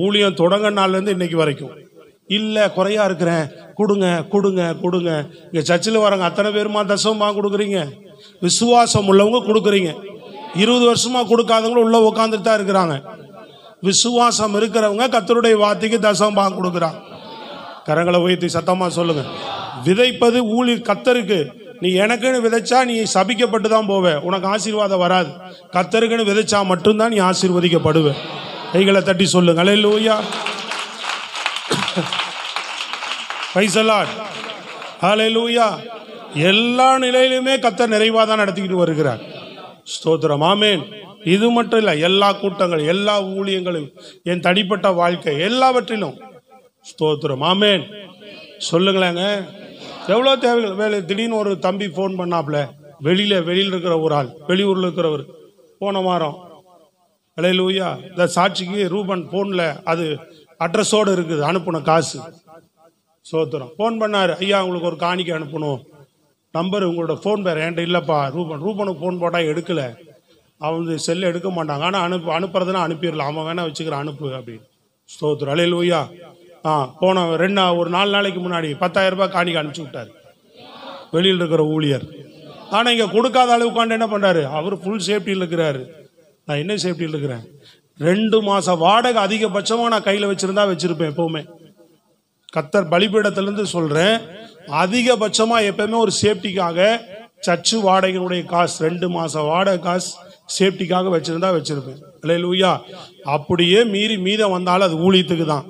ஊழியம் தொடங்க நாள்ல இருந்து இன்னைக்கு வரைக்கும் இல்ல குறையா இருக்கிறேன், கொடுங்க கொடுங்க கொடுங்க. இங்க சர்ச்சில் வரங்க அத்தனை பேருமா தசமா கொடுக்குறீங்க? விசுவாசம் உள்ளவங்க கொடுக்குறீங்க. 20 வருஷமா கொடுக்காதவங்களும் உள்ள உட்காந்துட்டு தான் இருக்கிறாங்க. விசுவாசம் இருக்கிறவங்க கர்த்தருடைய வார்த்தைக்கு தசமா கொடுக்குறாங்க. கரங்களை உயர்த்தி சத்தமா சொல்லுங்க. விதைப்பது ஊழி கர்த்தருக்கு. நீ எனக்குன்னு விதைச்சா நீ சபிக்கப்பட்டு தான் போவ, உனக்கு ஆசீர்வாதம் வராது. கர்த்தருக்குன்னு விதைச்சா மட்டும்தான் நீ ஆசீர்வதிக்கப்படுவ. கைகளை தட்டி சொல்லுங்க. அல்லேலூயா. Praise the lord. ஹல்லேலூயா. எல்லா நிலையிலுமே கர்த்தர் நிறைவாக தான் நடத்திக்கிட்டு வருகிறார். ஸ்தோத்திரம், ஆமென். இது மட்டும் இல்லை, எல்லா கூட்டங்கள், எல்லா ஊழியங்களும், என் தனிப்பட்ட வாழ்க்கை, எல்லாவற்றிலும் ஸ்தோத்திரம், ஆமென். சொல்லுங்களேங்க. எவ்வளோ தேவைகள் வேலை. திடீர்னு ஒரு தம்பி ஃபோன் பண்ணாப்புல, வெளியில் இருக்கிற ஒரு ஆள், வெளியூரில் இருக்கிறவர், போன வாரம். அல்லேலூயா. இந்த சாட்சிக்கு ரூபன் ஃபோனில் அது அட்ரஸோடு இருக்குது, அனுப்பின காசு. ஸ்தோத்திரம். ஃபோன் பண்ணார், ஐயா உங்களுக்கு ஒரு காணிக்கை அனுப்பணும், நம்பர் உங்களோட ஃபோன் பேர் என்கிட்ட இல்லைப்பா. ரூபனுக்கு ஃபோன் போட்டால் எடுக்கலை, அவன் செல்லை எடுக்க மாட்டாங்க, ஆனால் அனுப்புறதுன்னா அனுப்பிடலாம், அவன் வேணா வச்சுக்கிறான், அனுப்பு அப்படின்னு. ஸ்தோத்திரம், அல்லேலூயா. போன ஒரு 4 நாளைக்கு முன்னாடி 10,000 ரூபாய் காணிக்கை அனுப்பிச்சு விட்டார் வெளியில் இருக்கிற ஊழியர். ஆனால் இங்கே கொடுக்காத அளவு உட்காந்து என்ன பண்ணுறாரு, அவர் ஃபுல் சேஃப்டியில் இருக்கிறாரு. நான் என்ன சேஃப்டியில் இருக்கிறேன்? 2 மாதம் வாடகை அதிகபட்சமாக நான் கையில் வச்சுருந்தா வச்சுருப்பேன் எப்போவுமே. கர்த்தர் பலிபீடத்திலிருந்து சொல்கிறேன், அதிகபட்சமாக எப்பவுமே ஒரு சேஃப்டிக்காக சர்ச்சு வாடகையினுடைய காசு 2 மாதம் வாடகை காசு சேஃப்டிக்காக வச்சுருந்தா வச்சுருப்பேன். அல்லேலூயா. அப்படியே மீதம் வந்தாலும் அது ஊழியத்துக்கு தான்,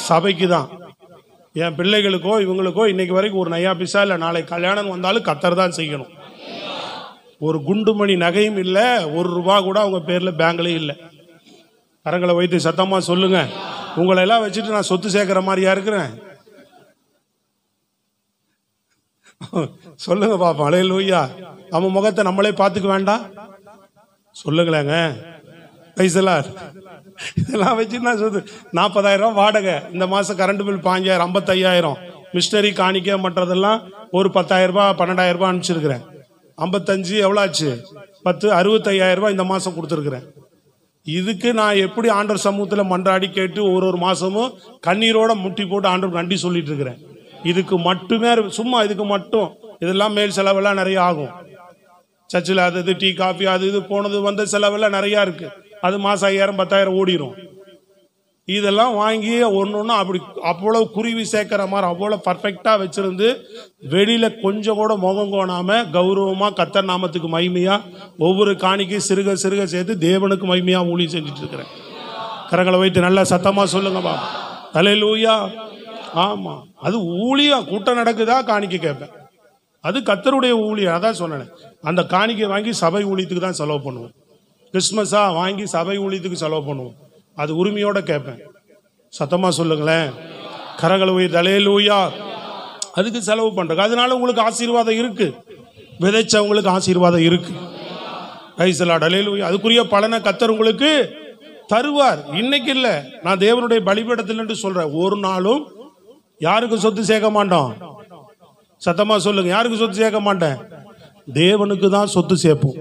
சபைக்கு தான். என் பிள்ளைகளுக்கோ இவங்களுக்கோ இன்னைக்கு வரைக்கும் ஒரு நையா பிசா இல்லை, நாளை கல்யாணம் வந்தாலும் கர்த்தர் தான் செய்யணும். ஒரு குண்டுமணி நகையும் இல்லை, 1 ரூபா கூட அவங்க பேரில் பேங்க்லேயும் இல்லை. கரங்களை வைத்து சத்தமாக சொல்லுங்க. உங்களை எல்லாம் வச்சுட்டு நான் சொத்து சேர்க்கிற மாதிரியா இருக்கிறேன்? சொல்லுங்க பாப்போம். அல்லேலூயா. நம்ம முகத்தை நம்மளே பார்த்துக்க வேண்டாம்? சொல்லுங்களேங்க. இதெல்லாம் வச்சு நான் சொத்து 40,000 வாடகை, இந்த மாதம் கரண்ட் பில் 5,000, 55,000 மிஷினரி காணிக்க மற்றதெல்லாம் ஒரு 10,000 ரூபாய் 12,000 ரூபாய் அனுப்பிச்சிருக்கிறேன். 55 எவ்வளோ ஆச்சு? 10 65,000 ரூபாய் இந்த மாதம் கொடுத்துருக்குறேன். இதுக்கு நான் எப்படி ஆண்டவர் சமூகத்தில் மன்றாடி கேட்டு ஒரு மாதமும் கண்ணீரோட முட்டி போட்டு ஆண்டவர் நன்றி சொல்லிட்டு இருக்கிறேன். இதுக்கு மட்டுமே, சும்மா இதுக்கு மட்டும், இதெல்லாம் மேல் செலவெல்லாம் நிறைய ஆகும். சர்ச்சில் அது இது டீ காஃபி அது இது போனது வந்த செலவெல்லாம் நிறையா இருக்குது. அது மாதம் 5,000 10,000 ஓடிடும். இதெல்லாம் வாங்கி ஒன்று அப்படி அவ்வளோ குருவி சேர்க்கிற மாதிரி அவ்வளோ பர்ஃபெக்டாக வச்சுருந்து வெளியில் கொஞ்சம் கூட முகம் கோணாமல் கௌரவமாக கர்த்தர் நாமத்துக்கு மகிமையாக ஒவ்வொரு காணிக்கையும் சிறுக சேர்த்து தேவனுக்கு மகிமையாக ஊழியம் செஞ்சுட்டு இருக்கிறேன். கரங்களை வைத்து நல்லா சத்தமாக சொல்லுங்கப்பா. அல்லேலூயா. ஆமாம், அது ஊழியம். கூட்டம் நடக்குதா காணிக்கை கேட்பேன். அது கர்த்தருடைய ஊழியம். அதான் சொன்னேன், அந்த காணிக்கை வாங்கி சபை ஊழியத்துக்கு தான் செலவு பண்ணுவோம். கிறிஸ்மஸா வாங்கி சபை ஊழியத்துக்கு செலவு பண்ணுவோம். அது உரிமையோட கேட்பேன். சத்தமா சொல்லுங்களேன். கரங்களை உயர்த்தி அல்லேலூயா. அதுக்கு செலவு பண்றோம். அதனால உங்களுக்கு ஆசீர்வாதம் இருக்கு, விதைச்சவங்களுக்கு ஆசீர்வாதம் இருக்கு. Praise the lord. அல்லேலூயா. அதுக்குரிய பலனை கர்த்தர் உங்களுக்கு தருவார். இன்னைக்கு இல்ல, நான் தேவனுடைய பலிபீடத்தில் என்று சொல்றேன். ஒரு நாளும் யாருக்கு சொத்து சேர்க்க மாட்டோம். சத்தமா சொல்லுங்க. யாருக்கு சொத்து சேர்க்க மாட்டேன்? தேவனுக்கு தான் சொத்து சேர்ப்போம்.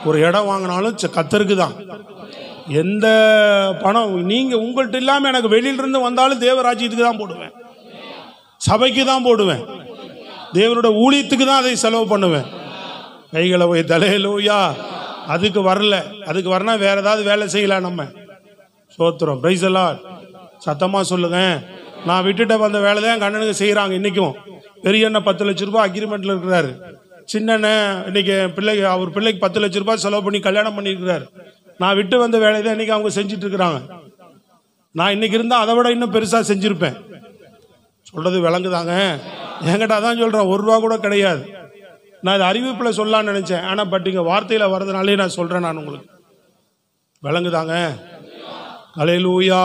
ஒரு இடம் வாங்கினாலும் கர்த்தருக்கு தான். எந்த பணம் நீங்க உங்கள்கிட்ட இல்லாம எனக்கு வெளியிலிருந்து வந்தாலும் தேவராஜ்யத்துக்கு தான் போடுவேன், சபைக்கு தான் போடுவேன், தேவனுடைய ஊழியத்துக்கு தான் அதை செலவு பண்ணுவேன். கைகளை போய் அல்லேலூயா. அதுக்கு வரல, அதுக்கு வரனா வேற ஏதாவது வேலை செய்யலாம் நம்ம. சோத்திரம். Price the Lord. சத்தமா சொல்லுங்க. நான் விட்டுட்ட வந்த வேலை தான் என் கண்ணனுக்கு செய்யறாங்க. இன்னைக்கும் பெரிய அண்ணன் 10 லட்சம் ரூபாய் அக்ரிமெண்ட்ல இருக்கிறாரு. சின்ன இன்னைக்கு பிள்ளைக்கு, அவர் பிள்ளைக்கு 10 லட்சம் ரூபாய் செலவு பண்ணி கல்யாணம் பண்ணிருக்கிறாரு. நான் விட்டு வந்த வேலையை தான் இன்னைக்கு அவங்க செஞ்சுட்டு இருக்கிறாங்க. நான் இன்னைக்கு இருந்தா அதை விட இன்னும் பெருசா செஞ்சிருப்பேன். சொல்றது விளங்குதாங்க. என்கிட்ட அதான் சொல்றேன், 1 ரூபா கூட கிடையாது. நான் இது அறிவிப்புல சொல்லலாம்னு நினைச்சேன். ஆனா பட் இங்க வார்த்தையில வர்றதுனாலே நான் சொல்றேன். நான் உங்களுக்கு விளங்குதாங்க. அல்லேலூயா.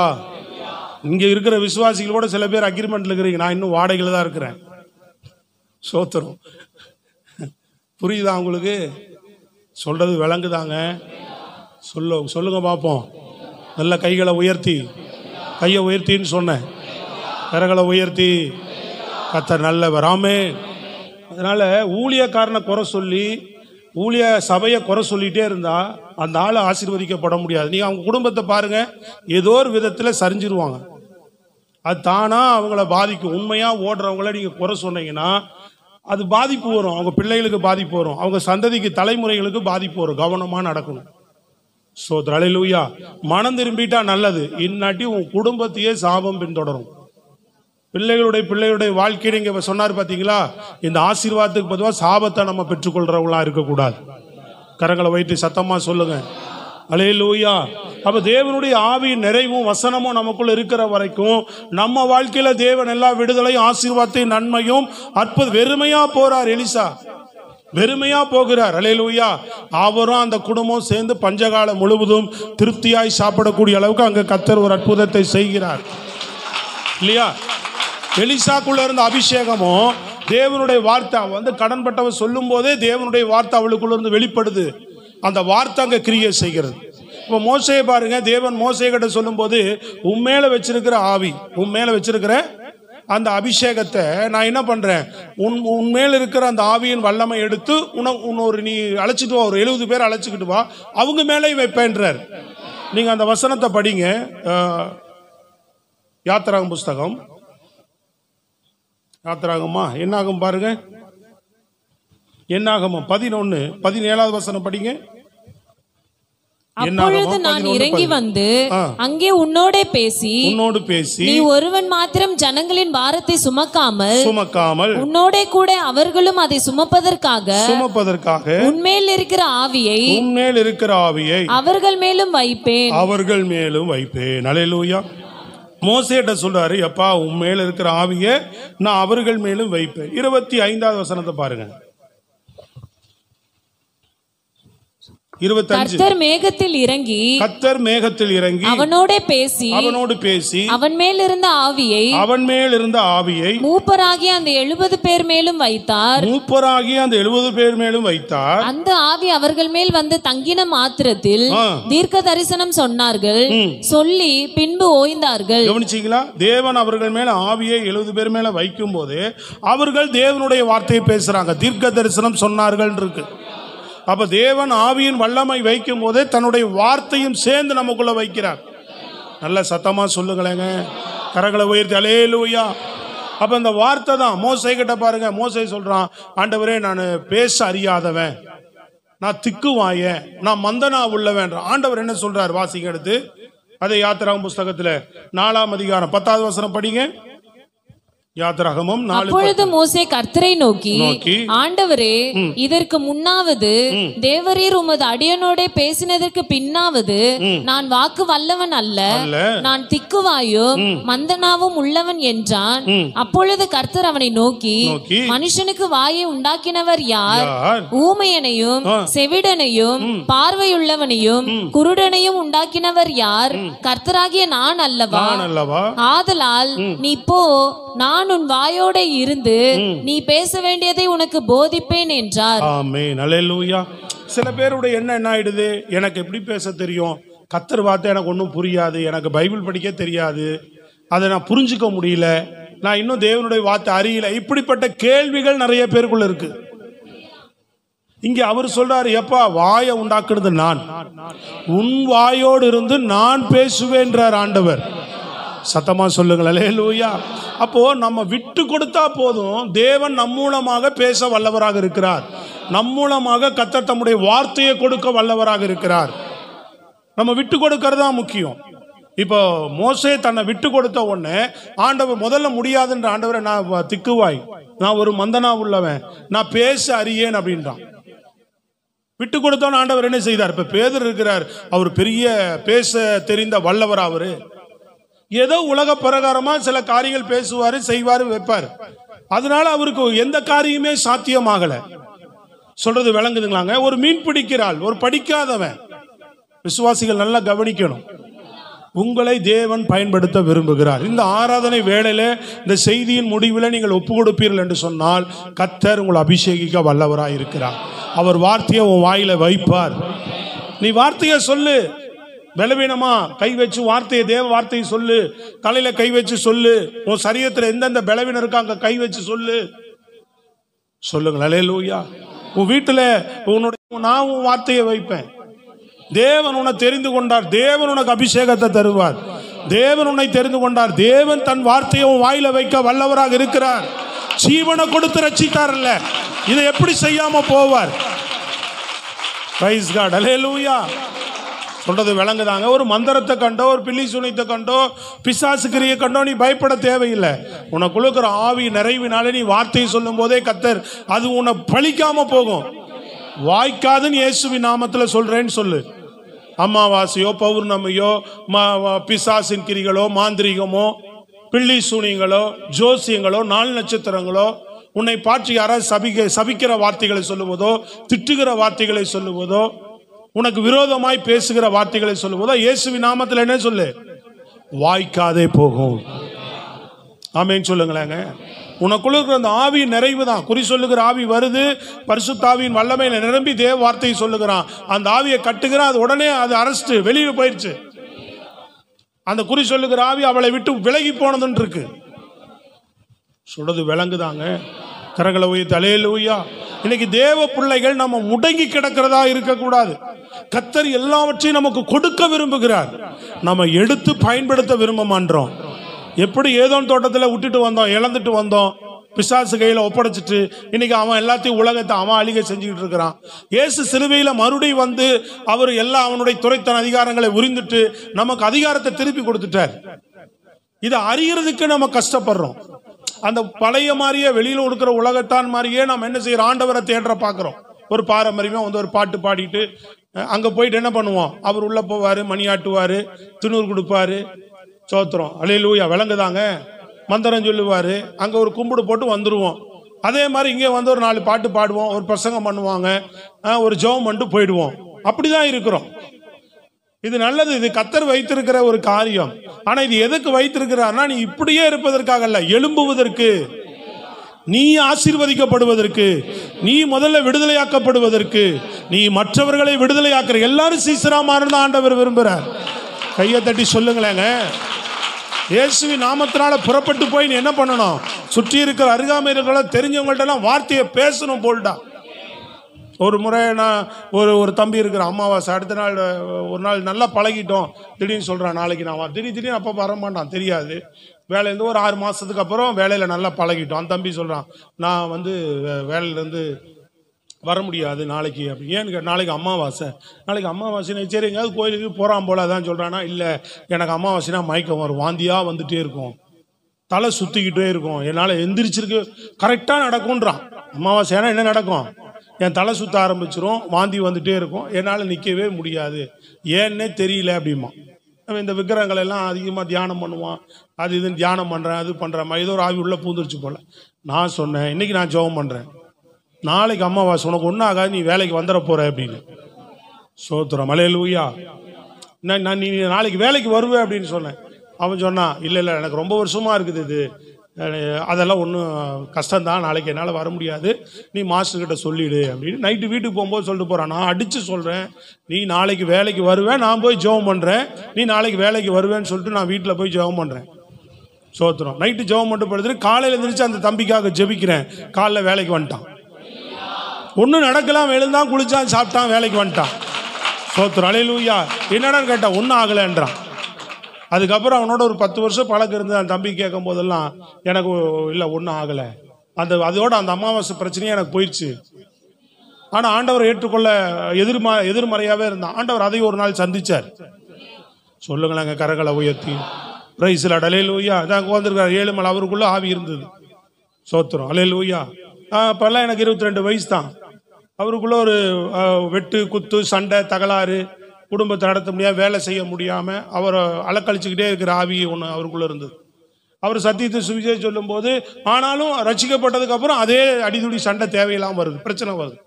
இங்க இருக்கிற விசுவாசிகள் கூட சில பேர் அக்ரிமெண்ட்ல இருக்கிறீங்க. நான் இன்னும் வாடகையில தான் இருக்கிறேன். சோத்திரம். புரியுதா உங்களுக்கு? சொல்றது விளங்குதாங்க. சொல்லுங்க பார்ப்போம். நல்ல கைகளை உயர்த்தி, கையை உயர்த்தின்னு சொன்னேன், கரங்களை உயர்த்தி. கர்த்தர் நல்லவர். ஆமென். அதனால ஊழியக்காரனை குறை சொல்லி, ஊழிய சபையை குறை சொல்லிட்டே இருந்தா அந்த ஆளை ஆசீர்வதிக்கப்பட முடியாது. நீங்க அவங்க குடும்பத்தை பாருங்க, ஏதோ ஒரு விதத்துல சரிஞ்சிருவாங்க. அது தானா அவங்கள பாதிக்கும். உண்மையா ஓடுறவங்கள நீங்க குறை சொன்னீங்கன்னா அது பாதிப்பு வரும். அவங்க பிள்ளைகளுக்கு பாதிப்பு வரும், அவங்க சந்ததிக்கு தலைமுறைகளுக்கு பாதிப்பு வரும். கவனமா நடக்கணும். அல்லேலூயா. மனம் திரும்பிட்டா நல்லது, இன்னாட்டி உன் குடும்பத்தையே சாபம் பின்தொடரும். பிள்ளைகளுடைய வாழ்க்கை நீங்க சொன்னார் பாத்தீங்களா? இந்த ஆசீர்வாதத்துக்கு பொதுவாக சாபத்தை நம்ம பெற்றுக்கொள்றவங்களா இருக்கக்கூடாது. கரங்களை வைத்து சத்தமா சொல்லுங்க அல்லேலூயா. அப்ப தேவனுடைய ஆவியின் நிறைவும் வசனமும் நமக்குள்ள இருக்கிற வரைக்கும் நம்ம வாழ்க்கையில தேவன் எல்லா விடுதலையும் ஆசீர்வாதத்தையும் நன்மையும் வெறுமையா போறார். எலிசா வெறுமையா போகிறார். அல்லேலூயா. அவரும் அந்த குடும்பம் சேர்ந்து பஞ்சகாலம் முழுவதும் திருப்தியாய் சாப்பிடக்கூடிய அளவுக்கு அங்க கர்த்தர் ஒரு அற்புதத்தை செய்கிறார் இல்லையா? எலிசாக்குள்ள இருந்த அபிஷேகமும் தேவனுடைய வார்த்தை வந்து கடன்பட்டவர் சொல்லும் போதே தேவனுடைய வார்த்தை அவளுக்குள்ள இருந்து வெளிப்படுது. அந்த வார்த்தை அங்க கிரியை செய்கிறது. இப்போ மோசையை பாருங்க, தேவன் மோசே கிட்ட சொல்லும் போது உண்மையில வச்சிருக்கிற ஆவி, உண்மையில வச்சிருக்கிற அந்த அபிஷேகத்தை நான் என்ன பண்றேன், உண்மையில இருக்கிற அந்த ஆவியின் வல்லமை எடுத்து உன்னொரு நீ அழைச்சிட்டு வா, ஒரு 70 பேர் அழைச்சிக்கிட்டு வா, அவங்க மேலே வைப்பேன்றார். நீங்க அந்த வசனத்தை படிங்க. யாத்திராகம் புஸ்தகம், யாத்திராகமா என்னாகும் பாருங்க, என்னாகமா 11:17 வசனம் படிங்க. அப்பொழுது நான் இறங்கி வந்து அங்கே உன்னோடு பேசி நீ ஒருவன் மாத்திரம் ஜனங்களின் பாரத்தை சுமக்காமல் உன்னோட கூட அவர்களும் அதை சுமப்பதற்காக உன்மேல் இருக்கிற ஆவியை அவர்கள் மேலும் வைப்பேன். அல்லேலூயா. மோசேட்ட சொல்றாரு, அப்பா உன்மேல் இருக்கிற ஆவியை நான் அவர்கள் மேலும் வைப்பேன். 25வது வசனத்தை பாருங்க. 25. கர்த்தர் மேகத்தில் இறங்கி அவனோடு பேசி அவன் மேல் இருந்த ஆவியை மூப்பராகிய அந்த 70 பேர் மேலும் வைத்தார். அந்த ஆவி அவர்கள் மேல் வந்து தங்கின மாத்திரத்தில் தீர்க்க தரிசனம் சொன்னார்கள், சொல்லி பின்பு ஓய்ந்தார்கள். கவனிச்சீங்களா? தேவன் அவர்கள் மேல ஆவியை 70 பேர் மேல வைக்கும் போது அவர்கள் தேவனுடைய வார்த்தையை பேசுறாங்க. தீர்க்க தரிசனம் சொன்னார்கள் இருக்கு. அப்ப தேவன் ஆவியின் வல்லமை வைக்கும் போதே தன்னுடைய வார்த்தையும் சேர்ந்து நமக்குள்ள வைக்கிறார். நல்ல சத்தமா சொல்லுங்களேங்க, கரங்களை உயர்த்தி அல்லேலூயா. அப்ப இந்த வார்த்தை தான் மோசே கிட்ட பாருங்க. மோசே சொல்றான், ஆண்டவரே நான் பேச அறியாதவன், நான் திக்குவாயன், நான் மந்தனா உள்ளவன். ஆண்டவர் என்ன சொல்றார் வாசிங்க எடுத்து. அதை யாத்திராகம் புஸ்தகத்துல 4ஆம் அதிகாரம் 10வது வசனம் படிங்க. யாத்திராகமம் 4:10. அப்பொழுது மோசே கர்த்தரை நோக்கி, ஆண்டவரே, இதற்கு முன்னாவது தேவரீர் உமது அடியனோட பேசினதற்கு பின்னாவது நான் வாக்கு வல்லவன் அல்ல, நான் திக்குவாயும் மந்தனாவும் உள்ளவன் என்றான். அப்பொழுது கர்த்தர் அவனை நோக்கி, மனுஷனுக்கு வாயை உண்டாக்கினவர் யார்? ஊமையனையும் செவிடனையும் பார்வையுள்ளவனையும் குருடனையும் உண்டாக்கினவர் யார்? கர்த்தராகிய நான் அல்லவா? ஆதலால் நீ போ, நான் உன் வாயோட இருந்து நீ பேச வேண்டியதை உனக்கு போதிப்பேன் என்றார். ஆமென். அல்லேலூயா. சில பேருடைய என்ன ஆயிடுது, எனக்கு எப்படி பேச தெரியும், கர்த்தர் வார்த்தை எனக்கு ஒன்றும் புரியாது, எனக்கு பைபிள் படிக்க தெரியாது, அதை நான் புரிஞ்சுக்க முடியல, நான் இன்னும் தேவனுடைய வார்த்தை அறியல, இப்படிப்பட்ட கேள்விகள் நிறைய பேருக்குள்ள இருக்கு. இங்க அவர் சொல்றாரு, எப்பா வாயை உண்டாக்குறது நான், உன் வாயோடு இருந்து நான் பேசுவேன்றார் ஆண்டவர். சத்தமா சொல்லுங்கள் அல்லேலூயா. அப்போ நம்ம விட்டு கொடுத்தா போதும், தேவன் நம் மூலமாக பேச வல்லவராக இருக்கிறார். நம் மூலமாக கர்த்தர் தம்முடைய வார்த்தையை கொடுக்க வல்லவராக இருக்கிறார். நம்ம விட்டு கொடுக்கறதா முக்கியம். இப்போ மோசே தன்னை விட்டு கொடுத்த உடனே ஆண்டவர் முதல்ல முடியாதுன்ற ஆண்டவரை, நான் திக்குவாய், நான் ஒரு மந்தனா உள்ளவன், நான் பேச அறியேன் அப்படின்றான். விட்டு கொடுத்தோன்னு ஆண்டவர் என்ன செய்தார்? இப்ப பேதுரு இருக்கிறார், அவர் பெரிய பேச தெரிந்த வல்லவர். அவரு ஏதோ உலக பிரகாரமா சில காரியங்கள் பேசுவாரு, செய்வாரு, வைப்பாரு. அதனால அவருக்கு எந்த காரியமே சாத்தியமாகல. சொல்றது விளங்குதுங்களாங்க? ஒரு மீன் பிடிக்கிறாள், ஒரு படிக்காதவன். விசுவாசிகள் நல்லா கவனிக்கணும், உங்களை தேவன் பயன்படுத்த விரும்புகிறார். இந்த ஆராதனை வேளையில இந்த செய்தியின் முடிவில் நீங்கள் ஒப்பு கொடுப்பீர்கள் என்று சொன்னால், கர்த்தர் உங்களை அபிஷேகிக்க வல்லவராய் இருக்கிறார். அவர் வார்த்தையை உன் வாயில வைப்பார். நீ வார்த்தையை சொல்லு. பலவீனமா கை வச்சு வார்த்தையை, தேவ வார்த்தையை சொல்லு. தலையில கை வச்சு சொல்லு. உன் சரீரத்தில் எந்தெந்த பலவீனம் இருக்கா அங்க கை வச்சு சொல்லு. சொல்லுங்கள் அல்லேலூயா. உன் வீட்டுல நான் உன் வார்த்தையை வைப்பேன். தேவன் உன்னை தெரிந்து கொண்டார், தேவன் உனக்கு அபிஷேகத்தை தருவார். தேவன் உன்னை தெரிந்து கொண்டார், தேவன் தன் வார்த்தையை உன் வாயில வைக்க வல்லவராக இருக்கிறார். ஜீவனை கொடுத்து ரட்சித்தார்ல, இதை எப்படி செய்யாம போவார்? பிரைஸ் காட், அல்லேலூயா. சொல்றது விளங்குதாங்க? ஒரு மந்திரத்தை கண்டோ, ஒரு பில்லி சுனித்தை கண்டோ, பிசாசு கிரியை கண்டோ நீ பயப்பட தேவையில்லை. உனக்குள்ள இருக்கிற ஆவி நிறைவினாலே நீ வார்த்தையை சொல்லும் போதே கர்த்தர் அது உன்னை பழிக்காம போகும். வாய்க்காதுன்னு இயேசுவின் நாமத்தில் சொல்றேன்னு சொல்லு. அமாவாசையோ பௌர்ணமியோ பிசாசின் கிரிகளோ மாந்திரிகமோ பில்லி சூனியங்களோ ஜோசியங்களோ நாள் நட்சத்திரங்களோ உன்னை பார்த்து யாராவது சபிக்கிற வார்த்தைகளை சொல்லுவதோ, திட்டுகிற வார்த்தைகளை சொல்லுவதோ, உனக்கு விரோதமாய் பேசுகிற வார்த்தைகளை சொல்லுவதோ, இயேசுவின் நாமத்தில் என்ன சொல்லு? வாய்க்காதே போகும். ஆமென் சொல்லுங்களேங்க. உனக்குள்ள இருக்கிற அந்த ஆவியின் நிறைவு தான். குறி சொல்லுகிற ஆவி வருது, பரிசுத்த ஆவியின் வல்லமையில நிரம்பி தேவ வார்த்தையை சொல்லுகிறான். அந்த ஆவியை கட்டுகிறான், அது உடனே அது அரெஸ்ட், வெளியே போயிடுச்சு. அந்த குறி சொல்லுகிற ஆவி அவளை விட்டு விலகி போனதுன்னு இருக்கு. சொல்றது விளங்குதாங்க? கரங்களை உயர்த்தி அல்லேலூயா. இன்னைக்கு தேவ பிள்ளைகள் நம்ம முடங்கி கிடக்கிறதா இருக்கக்கூடாது. கர்த்தர் எல்லாவற்றையும் நமக்கு கொடுக்க விரும்புகிறார், நம்ம எடுத்து பயன்படுத்த விரும்ப மாட்டோம். எப்படி ஏதோன் தோட்டத்தில் விட்டுட்டு வந்தோம், இழந்துட்டு வந்தோம், பிசாசு கையில ஒப்படைச்சிட்டு இன்னைக்கு அவன் எல்லாத்தையும் உலகத்தை அவன் அழிக செஞ்சுக்கிட்டு இருக்கிறான். இயேசு சிலுவையில மறுபடியும் வந்து அவர் எல்லாம் அவனுடைய துரைத்தன அதிகாரங்களை உரிந்துட்டு நமக்கு அதிகாரத்தை திருப்பி கொடுத்துட்டார். இதை அறியறதுக்கு நம்ம கஷ்டப்படுறோம். அந்த பழைய மாதிரியே வெளியில கொடுக்கிற உலகத்தான் மாதிரியே நம்ம என்ன செய்யறோம்? ஆண்டவரை தேடுற பாக்குறோம். ஒரு பாரம்பரியமா வந்து ஒரு பாட்டு பாடிட்டு அங்க போயிட்டு என்ன பண்ணுவோம்? அவர் உள்ள போவாரு, மணியாட்டுவாரு, திணூர் கொடுப்பாரு, சோத்திரம் அல்லேலூயா. விளங்குதாங்க? மந்திரம் சொல்லுவாரு, அங்க ஒரு கும்பிடு போட்டு வந்துருவோம். அதே மாதிரி இங்கே வந்து ஒரு 4 பாட்டு பாடுவோம், ஒரு பிரசங்கம் பண்ணுவாங்க, ஒரு ஜெபம் பண்ணிட்டு போயிடுவோம். அப்படிதான் இருக்கிறோம். இது நல்லது, இது கர்த்தர் வைத்திருக்கிற ஒரு காரியம். ஆனா இது எதுக்கு வைத்திருக்கிறார்னா, நீ இப்படியே இருப்பதற்காக அல்ல, எழும்புவதற்கு, நீ ஆசீர்வதிக்கப்படுவதற்கு, நீ முதல்ல விடுதலையாக்கப்படுவதற்கு, நீ மற்றவர்களை விடுதலையாக்குற எல்லாரும் சீசரா மாறுதான் ஆண்டவர் விரும்புறார். கையை தட்டி சொல்லுங்களேங்க. இயேசுவின் நாமத்தினால புறப்பட்டு போய் நீ என்ன பண்ணணும்? சுற்றி இருக்கிற அருகாமையில தெரிஞ்சவங்கள்ட்ட எல்லாம் வார்த்தையை பேசணும் போல்டா. ஒரு முறை நான் ஒரு தம்பி இருக்கிற அமாவாசை அடுத்த நாள் ஒரு நாள் நல்லா பழகிட்டோம், திடீர்னு சொல்கிறான் நாளைக்கு நான் திடீர்னு அப்போ வரமாட்டான், தெரியாது. வேலையிலேருந்து ஒரு 6 மாதத்துக்கு அப்புறம் வேலையில் நல்லா பழகிட்டோம். அந்த தம்பி சொல்கிறான், நான் வந்து வேலையிலேருந்து வர முடியாது நாளைக்கு. அப்படி ஏன்னு நாளைக்கு அமாவாசை. நாளைக்கு அமாவாசைனா சரி எங்கேயாவது கோயிலுக்கு போகிறான் போல அதான் சொல்கிறானா. இல்லை, எனக்கு அமாவாசைனா மயக்கம் வரும், வாந்தியாக வந்துட்டே இருக்கும். தலை சுற்றிக்கிட்டே இருக்கும், என்னால் எந்திரிச்சிருக்கு கரெக்டாக நடக்கும்ன்றான். அமாவாசை ஏன்னா என்ன நடக்கும், என் தலை சுற்ற ஆரம்பிச்சிரும், வாந்தி வந்துட்டே இருக்கும், என்னால் நிற்கவே முடியாது, ஏன்னே தெரியல அப்படிமா. அவன் இந்த விக்கிரகங்கள் எல்லாம் அதிகமாக தியானம் பண்ணுவான், அது இதுன்னு தியானம் பண்ணுறேன், அது பண்ணுறேன், ஏதோ ஒரு ஆவி உள்ளே பூந்துருச்சு போல. நான் சொன்னேன், இன்னைக்கு நான் ஜெபம் பண்ணுறேன், நாளைக்கு அமாவாசை, உனக்கு ஒன்றும் ஆகாது, நீ வேலைக்கு வந்துட போகிற அப்படின்னு. சோத்திரம், அல்லேலூயா. நான் நீ நாளைக்கு வேலைக்கு வருவேன் அப்படின்னு சொன்னேன். அவன் சொன்னான், இல்லை இல்லை எனக்கு ரொம்ப வருஷமாக இருக்குது இது, அதெல்லாம் ஒன்றும் கஷ்டம்தான், நாளைக்கு என்னால் வர முடியாது, நீ மாஸ்டர்கிட்ட சொல்லிவிடு அப்படின்னு. நைட்டு வீட்டுக்கு போகும்போது சொல்லிட்டு போகிறான். நான் அடித்து சொல்கிறேன், நீ நாளைக்கு வேலைக்கு வருவேன், நான் போய் ஜெபம் பண்ணுறேன், நீ நாளைக்கு வேலைக்கு வருவேன்னு சொல்லிட்டு நான் வீட்டில் போய் ஜெபம் பண்ணுறேன். சோத்திரம். நைட்டு ஜெபம் மட்டும் படுத்துட்டு காலையில் எழுந்திரிச்சு அந்த தம்பிக்காக ஜெபிக்கிறேன். காலைல வேலைக்கு வந்துட்டான், ஒன்றும் நடக்கலாம், எழுந்தான், குளிச்சான், சாப்பிட்டான், வேலைக்கு வந்துட்டான். சோத்திரம், அல்லேலூயா. என்னடான்னு கேட்டான், ஒன்றும் ஆகலைன்றான். அதுக்கப்புறம் அவனோட ஒரு 10 வருஷம் பழக்கம் இருந்தது. அந்த தம்பி கேட்கும் போதெல்லாம் எனக்கு இல்லை ஒன்றும் ஆகலை, அதோட அந்த அமாவாசை பிரச்சனையே எனக்கு போயிடுச்சு. ஆனால் ஆண்டவர் ஏற்றுக்கொள்ள எதிர்மறையாகவே இருந்தான். ஆண்டவர் அதை ஒரு நாள் சந்திச்சார். சொல்லுங்களேங்க, கரங்களை உயர்த்தி பிரைஸ் லார்ட், அல்லேலூயா. அதான் வந்திருக்காரு 7 மலை, அவருக்குள்ள ஆவி இருந்தது. சோத்திரம், அல்லேலூயா. அப்போல்லாம் எனக்கு 22 வயசு தான். அவருக்குள்ள ஒரு வெட்டு குத்து சண்டை தகராறு, குடும்பத்தை நடத்த முடியாமல், வேலை செய்ய முடியாமல் அவரை அலக்கழிச்சுக்கிட்டே இருக்கிற ஆவி ஒன்று அவருக்குள்ளே இருந்தது. அவர் சத்தியத்தை சுவிசேஷம் சொல்லும்போது, ஆனாலும் ரட்சிக்கப்பட்டதுக்கு அப்புறம் அதே அடிதுடி சண்டை தேவையில்லாமல் வருது, பிரச்சனை வருது,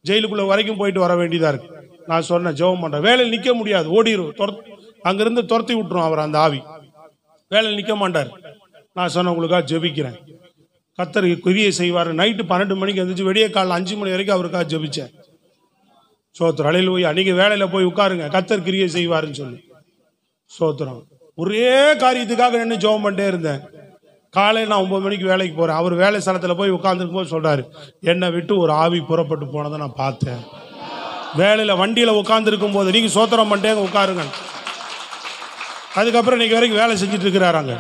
ஜெயிலுக்குள்ளே வரைக்கும் போயிட்டு வர வேண்டியதாக இருக்குது. நான் சொன்னேன், ஜெபம் பண்ணுறேன், வேலையில் நிற்க முடியாது, ஓடிடும், அங்கேருந்து துரத்தி விட்டுரும் அவர், அந்த ஆவி வேலையில் நிற்க மாட்டார். நான் சொன்னேன், உங்களுக்காக ஜெபிக்கிறேன், கர்த்தர் கிரியை செய்வார். நைட்டு 12 மணிக்கு எழுந்திரிச்சு விடிய காலைல 5 மணி வரைக்கும் அவருக்காக ஜெபிச்சேன். சோத்திரம், அல்லேலூயா. நீங்க வேலையில போய் உட்காருங்க, கர்த்தர் கிரியை செய்வாருன்னு சொல்லி. சோத்திரம். ஒரே காரியத்துக்காக நின்று ஜெபம் பண்ணிட்டே இருந்தேன். காலையில் நான் 9 மணிக்கு வேலைக்கு போறேன். அவர் வேலை ஸ்தலத்துல போய் உட்கார்ந்துருக்கும் போது சொல்றாரு, என்னை விட்டு ஒரு ஆவி புறப்பட்டு போனதை நான் பார்த்தேன். வேலையில வண்டியில உட்கார்ந்துருக்கும் போது, நீங்க சோத்திரம் பண்ணிட்டே உட்காருங்க. அதுக்கப்புறம் இன்னைக்கு வரைக்கும் வேலை செஞ்சுட்டு இருக்கிறாராங்க.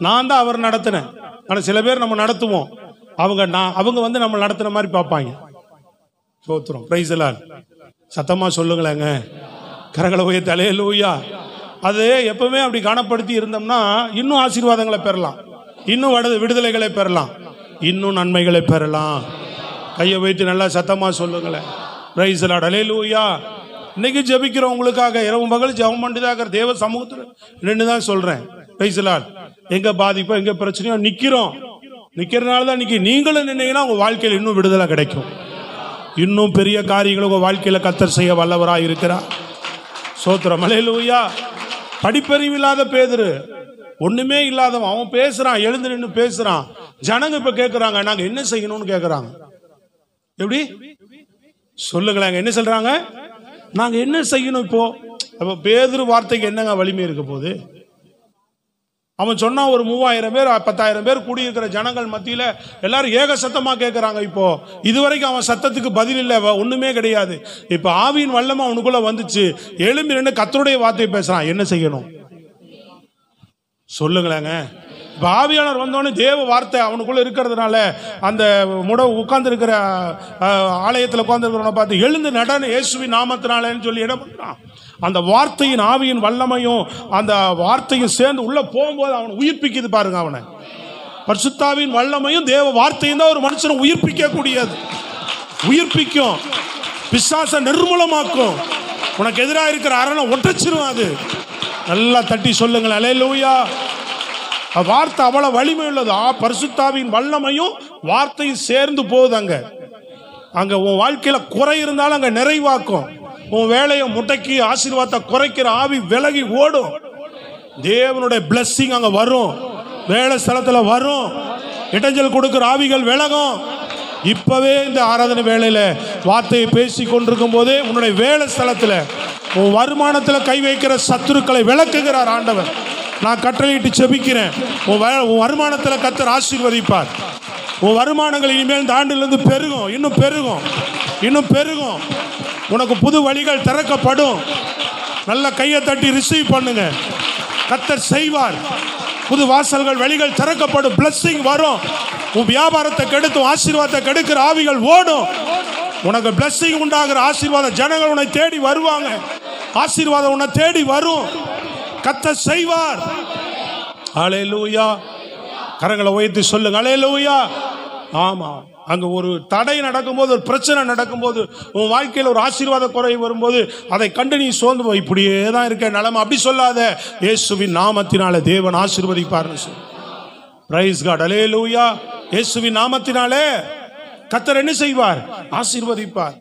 நான் தான் அவர் நடத்தினேன். ஆனா சில பேர் நம்ம நடத்துவோம், அவங்க வந்து நம்ம நடத்துன மாதிரி பார்ப்பாங்க. சோத்திரம், பிரைஸ் லார்ட். சத்தமா சொல்லுங்களேங்க, கரங்களை உயர்த்தி அல்லேலூயா. அது எப்பவுமே அப்படி கனப்படுத்தி இருந்தோம்னா இன்னும் ஆசீர்வாதங்களை பெறலாம், இன்னும் விடுதலைகளை பெறலாம், இன்னும் நன்மைகளை பெறலாம். கையை வைத்து நல்லா சத்தமா சொல்லுங்களேன், பிரைஸ் லார்ட், அல்லேலூயா. இன்னைக்கு ஜெபிக்கிறோம் உங்களுக்காக, இரவு பகல் ஜெபம் பண்ணிதான் தேவ சமூகத்தில் நின்று தான் சொல்றேன். Praise lord. எங்க பாதிப்போ எங்க பிரச்சனையோ நிக்கிறதுனால தான் இன்னைக்கு நீங்களும் நின்னீங்கன்னா உங்க வாழ்க்கையில் இன்னும் விடுதலை கிடைக்கும், இன்னும் பெரிய காரியங்களை உங்க வாழ்க்கையில கர்த்தர் செய்ய வல்லவராய் இருக்கிறார். சோத்திரம், அல்லேலூயா. படிப்பறிவு இல்லாத பேதுரு, ஒண்ணுமே இல்லாதவன், அவன் பேசுறான், எழுந்து நின்று பேசுறான். ஜனங்க இப்ப கேட்கிறாங்க, நாங்க என்ன செய்யணும்னு கேட்கிறாங்க. எப்படி சொல்லுங்களேங்க, என்ன சொல்றாங்க, நாங்க என்ன செய்யணும் இப்போ? அப்ப பேதுரு வார்த்தைக்கு என்னங்க வலிமை இருக்க போகுது? அவன் சொன்னா ஒரு 3000 பேர் 10,000 பேர் கூடியிருக்கிற ஜனங்கள் மத்தியில எல்லாரும் ஏக சத்தமா கேட்கிறாங்க. இப்போ இதுவரைக்கும் அவன் சத்தத்துக்கு பதில் இல்லை, ஒண்ணுமே கிடையாது. இப்ப ஆவியின் வல்லமை அவனுக்குள்ள வந்துச்சு, எழும்பி நின்று கர்த்தருடைய வார்த்தையை பேசுறான். என்ன செய்யணும் சொல்லுங்களேங்க. இப்ப ஆவியாளர் வந்தோடனே தேவ வார்த்தை அவனுக்குள்ள இருக்கிறதுனால அந்த உட்கார்ந்து இருக்கிற ஆலயத்தில் உட்கார்ந்து இருக்கிறவனை பார்த்து எழுந்து நடன இயேசுவின் நாமத்தினாலேன்னு சொல்லி இடம் பண்றான். அந்த வார்த்தையின் ஆவியின் வல்லமையும் அந்த வார்த்தையும் சேர்ந்து உள்ள போகும்போது அவனை உயிர்ப்பிக்குது பாருங்க. அவனை பரிசுத்தாவின் வல்லமையும் தேவ வார்த்தையும் தான் ஒரு மனுஷனை உயிர்ப்பிக்க கூடியது. உயிர்ப்பிக்கும், பிசாசை நிர்மூலமாக்கும், உனக்கு எதிராக இருக்கிற அரணை ஒட்டச்சிரும். அது நல்லா தட்டி சொல்லுங்களேன், அல்லேலூயா. வார்த்தை அவ்வளவு வலிமை உள்ளது. பரிசுத்தாவின் வல்லமையும் வார்த்தையும் சேர்ந்து போகுது. அங்க உன் வாழ்க்கையில குறை இருந்தாலும் அங்க நிறைவாக்கும். உன் வேலையை முட்டைக்கு ஆசீர்வாதத்தை குறைக்கிற ஆவி விலகி ஓடும். தேவனுடைய பிளஸ்ஸிங் அங்க வரும், வேலை ஸ்தலத்துல வரும், இடைஞ்சல் கொடுக்கிற ஆவிகள் விலகும். இப்பவே இந்த ஆராதனை வேளையில வார்த்தையை பேசி கொண்டிருக்கும் போதே உன்னுடைய வேலை ஸ்தலத்துல உன் வருமானத்துல கை வைக்கிற சத்துருக்களை விளக்குகிறார் ஆண்டவர். நான் கட்டளையிட்டு செபிக்கிறேன், உன் வருமானத்துல கர்த்தர் ஆசீர்வதிப்பார். உன் வருமானங்கள் இனிமேல் இந்த ஆண்டிலிருந்து பெருகும், இன்னும் பெருகும், இன்னும் பெருகும். உனக்கு புது வழிகள் திறக்கப்படும். நல்ல கையை தட்டி ரிசீவ் பண்ணுங்க. கர்த்தர் செய்வார். புது வாசல்கள் வழிகள் திறக்கப்படும். பிளஸிங் வரும். உன் வியாபாரத்தை கெடுத்து ஆசீர்வாதத்தை கெடுக்கிற ஆவிகள் ஓடும். உனக்கு பிளஸிங் உண்டாகிற ஆசீர்வாத ஜனங்கள் உன்னை தேடி வருவாங்க. ஆசீர்வாதம் உன்னை தேடி வரும். கர்த்தர் செய்வார். ஹல்லேலூயா. கரங்களை உயர்த்தி சொல்லுங்க அல்லேலூயா. ஆமா, அங்க ஒரு தடை நடக்கும்போது, ஒரு பிரச்சனை நடக்கும்போது, உன் வாழ்க்கையில் ஒரு ஆசீர்வாத குறை வரும்போது அதை கண்டு நீ சோர்ந்து போய் இப்படியே தான் இருக்க நிலைமை, அப்படி சொல்லாத. இயேசுவின் நாமத்தினாலே தேவன் ஆசீர்வதிப்பார்னு சொல்லு. பிரைஸ் காட், அல்லேலூயா. இயேசுவின் நாமத்தினாலே கர்த்தர் என்ன செய்வார்? ஆசீர்வதிப்பார்.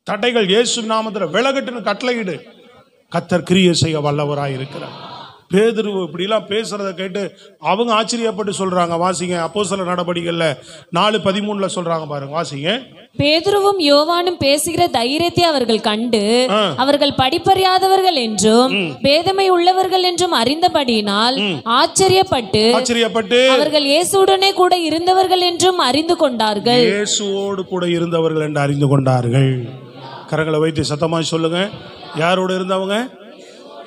தடைகள் இயேசுவின் நாமத்தில் விலகட்டுன்னு கட்டளையிடு. கர்த்தர் கிரியை செய்ய வல்லவராய் இருக்கிறார். பேதுரு இப்படிலாம் பேசுறத கேட்டு அவங்க ஆச்சரியப்பட்டு சொல்றாங்க. வாசிங்க அப்போஸ்தலர் நடபடிகள்ல 4:13 சொல்றாங்க பாருங்க, வாசிங்க. பேதுருவும் யோவானும் பேசுகிற தைரியத்தை அவர்கள் கண்டு அவர்கள் படிப்பறியாதவர்கள் என்றும் பேதமை உள்ளவர்கள் என்றும் அறிந்தபடியினால் ஆச்சரியப்பட்டு அவர்கள் இயேசுவுடனே கூட இருந்தவர்கள் என்றும் அறிந்து கொண்டார்கள். இயேசுவோடு கூட இருந்தவர்கள் என்று அறிந்து கொண்டார்கள். கரங்களை வைத்து சத்தமாய் சொல்லுங்க. யாரோடு இருந்தவங்க?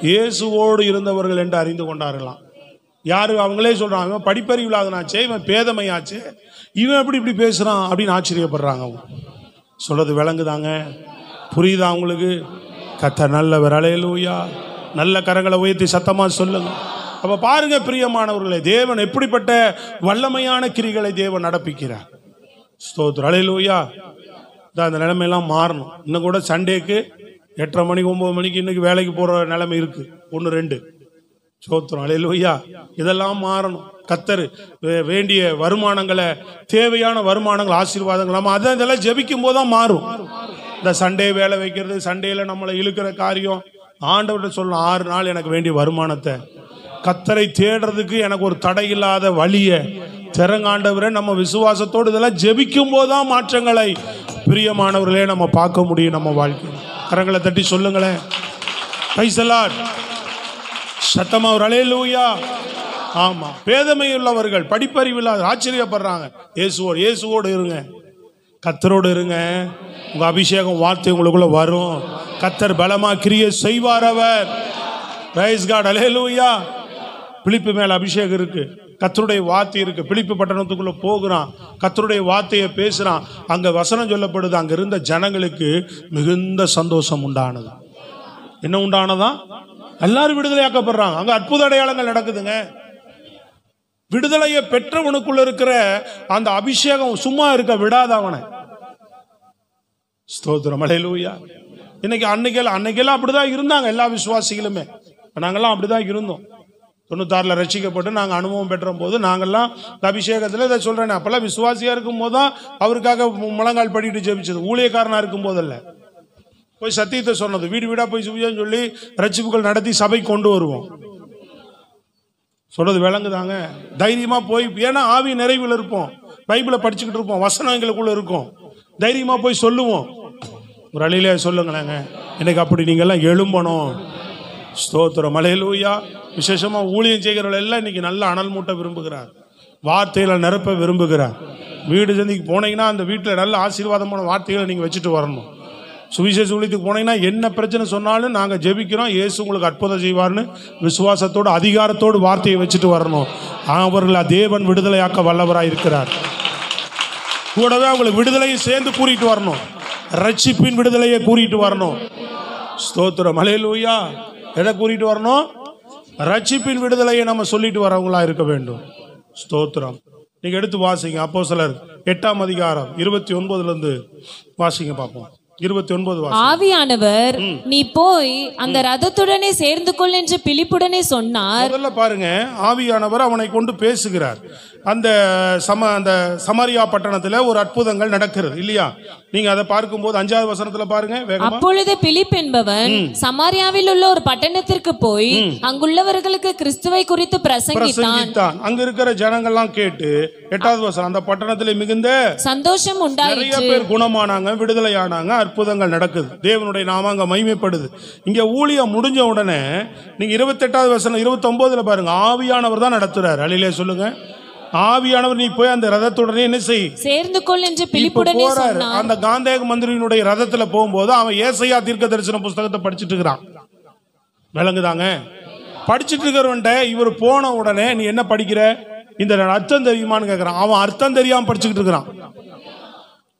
இயேசுவோடு இருந்தவர்கள் என்று அறிந்து கொண்டார்களாம். யாரு? அவங்களே சொல்றாங்க, இவன் படிப்பறிவில்லாதனாச்சே, இவன் பேதமையாச்சே, இவன் எப்படி இப்படி பேசுறான் அப்படின்னு ஆச்சரியப்படுறாங்க. அவங்க சொல்றது விளங்குதாங்க? புரியுதா உங்களுக்கு? கர்த்தர் நல்லவர். அல்லேலூயா. நல்ல கரங்களை உயர்த்தி சத்தமா சொல்லுங்க. அப்ப பாருங்க பிரியமானவர்களே, தேவன் எப்படிப்பட்ட வல்லமையான கிரிகளை தேவன் நடப்பிக்கிறார். ஸ்தோத்திரம். அல்லேலூயா. அந்த நிலைமையெல்லாம் மாறணும். இன்னும் கூட சண்டேக்கு 8:30 மணிக்கு 9 மணிக்கு இன்னைக்கு வேலைக்கு போற நிலைமை இருக்கு. 1 2 ஸ்தோத்திரம். அல்லேலூயா. இதெல்லாம் மாறணும். கர்த்தர் வேண்டிய வருமானங்களை, தேவையான வருமானங்கள், ஆசீர்வாதங்கள் நம்ம அதெல்லாம் ஜெபிக்கும் போதுதான் மாறும். இந்த சண்டே வேலை வைக்கிறது, சண்டேல நம்மளை இழுக்கிற காரியம், ஆண்டவர்கிட்ட சொல்லணும், 6 நாள் எனக்கு வேண்டிய வருமானத்தை, கர்த்தரை தேடுறதுக்கு எனக்கு ஒரு தடை இல்லாத வழியை திறங்காண்டவரை நம்ம விசுவாசத்தோடு இதெல்லாம் ஜெபிக்கும் போதுதான் மாற்றங்களை பிரியமானவர்களே நம்ம பார்க்க முடியும் நம்ம வாழ்க்கை. கரங்களை தட்டி சொல்லுங்களேன். Price the Lord. சத்தமா ஒரு அல்லேலூயா. ஆமா, பேதமை உள்ளவர்கள், படிப்பறிவில்லாத ஆச்சரியப்படுறாங்க. இயேசுவோடு இருங்க, கர்த்தரோடு இருங்க. உங்க அபிஷேகம் வார்த்தை உங்களுக்குள்ள வரும். கர்த்தர் பலமா கிரியை செய்வார். அவர் பிரைஸ் காட். அல்லேலூயா. பிலிப்பு மேல அபிஷேகம் இருக்கு, கர்த்தருடைய வார்த்தை இருக்கு. பிலிப்பு பட்டணத்துக்குள்ள போகிறான், கர்த்தருடைய வார்த்தையை பேசுறான். அங்க வசனம் சொல்லப்படுது, அங்க இருந்த ஜனங்களுக்கு மிகுந்த சந்தோஷம் உண்டானது. என்ன உண்டானதா? எல்லாரும் விடுதலையாக்கப்படுறாங்க. அங்க அற்புத அடையாளங்கள் நடக்குதுங்க. விடுதலையை பெற்றவனுக்குள்ள இருக்கிற அந்த அபிஷேகம் சும்மா இருக்க விடாத அவனை. ஸ்தோத்திரம். அல்லேலூயா. இன்னைக்கு அன்னைக்கெல்லாம் அப்படிதான் இருந்தாங்க எல்லா விசுவாசிகளுமே. நாங்கெல்லாம் அப்படிதான் இருந்தோம். 96 ரட்சிக்கப்பட்டு நாங்கள் அனுபவம் பெற்ற போது நாங்கள்லாம் அபிஷேகத்தில் இதை சொல்கிறேன். அப்போல்லாம் விசுவாசியாக இருக்கும் போது தான் அவருக்காக முழங்கால் படிட்டு ஜெபிச்சது. ஊழியக்காரனாக இருக்கும் போதல்ல. போய் சத்தியத்தை சொன்னது, வீடு வீடாக போய் சுவிசேஷம் சொல்லி ரட்சிப்புகள் நடத்தி சபை கொண்டு வருவோம். சொல்றது விளங்குதாங்க? தைரியமாக போய், ஏன்னா ஆவி நிறைவில் இருப்போம், பைபிளை படிச்சுக்கிட்டு இருப்போம், வசனம் எங்களுக்குள்ள இருக்கும், தைரியமாக போய் சொல்லுவோம். ஒரு அழியிலே சொல்லுங்களேங்க. இன்னைக்கு அப்படி நீங்கள்லாம் எழும்பணும். ஸ்தோத்திரம். அல்லேலூயா. விசேஷமா ஊழியம் செய்கிறவர்கள் எல்லாம் இன்னைக்கு நல்ல அனல் மூட்ட விரும்புகிறார், வார்த்தைகளை நிரப்ப விரும்புகிறார். வீடு சந்திக்கு போனீங்கன்னா அந்த வீட்டில் நல்ல ஆசீர்வாதமான வார்த்தைகளை நீங்கள் வச்சுட்டு வரணும். சுவிசேஷ ஊழியத்துக்கு போனீங்கன்னா என்ன பிரச்சனை சொன்னாலும் நாங்கள் ஜெபிக்கிறோம், இயேசு உங்களுக்கு அற்புதம் செய்வார்னு விசுவாசத்தோடு அதிகாரத்தோடு வார்த்தையை வச்சுட்டு வரணும். அவர்களை தேவன் விடுதலையாக்க வல்லவராக இருக்கிறார். கூடவே அவங்களுக்கு விடுதலையை சேர்ந்து கூறிட்டு வரணும், ரட்சிப்பின் விடுதலையை கூறிட்டு வரணும். ஸ்தோத்திரம். அல்லேலூயா. எதை கூறிட்டு வரணும்? ரட்சிப்பின் விடுதலையை நம்ம சொல்லிட்டு வரவங்களா இருக்க வேண்டும். ஸ்தோத்திரம். நீங்க எடுத்து வாசிங்க அப்போஸ்தலர் 8ஆம் அதிகாரம் 29 வாசிங்க பார்ப்போம். 29. ஆவியானவர் நீ போய் அந்த ரதத்துடனே சேர்ந்து கொள் என்று பிலிப்புடனே சொன்னார். முதல்ல பாருங்க, ஆவியானவர் அவனை கொண்டு பேசுகிறார். அந்த சமாரியா பட்டணத்துல ஒரு அற்புதங்கள் நடக்கிறது இல்லையா? நீங்க அதை பார்க்கும்போது 5வது வசனத்துல பாருங்க. அப்பொழுது பிலிப் என்பவன் சமாரியாவில் உள்ள ஒரு பட்டணத்திற்கு போய் அங்குள்ளவர்களுக்கு கிறிஸ்துவை குறித்து பிரசங்கித்தான். அங்க இருக்கிற ஜனங்கள்லாம் கேட்டு 8வது வசனம், அந்த பட்டணத்துல மிகுந்த சந்தோஷம் உண்டாயிற்று. நிறைய பேர் குணமானாங்க, விடுதலையானாங்க, அற்புதங்கள் நடக்குது, தேவனுடைய நாமம் அங்க மகிமைப்படுது. இங்க ஊழியம் முடிஞ்ச உடனே நீங்க 28வது வசனம் 29 பாருங்க, ஆவியானவர் தான் நடத்துறாரு. அல்லேலூயா சொல்லுங்க. ஆவியானவர் நீ போய் அந்த ரதத்துடனே என்ன செய், சேர்ந்து கொள் என்று பிலிப்புடனே சொன்னார். அந்த காந்தேக மந்திரியினுடைய ரதத்துல போகும்போது அவன் ஏசாயா தீர்க்க தரிசன புத்தகத்தை படிச்சுட்டு இருக்கிறான். விளங்குதாங்க? படிச்சுட்டு இருக்கிறவன்ட்ட இவர் போன உடனே நீ என்ன படிக்கிற, இந்த அர்த்தம் தெரியுமான்னு கேட்கிறான். அவன் அர்த்தம் தெரியாம படிச்சுக்கிட்டு இருக்கிறான்.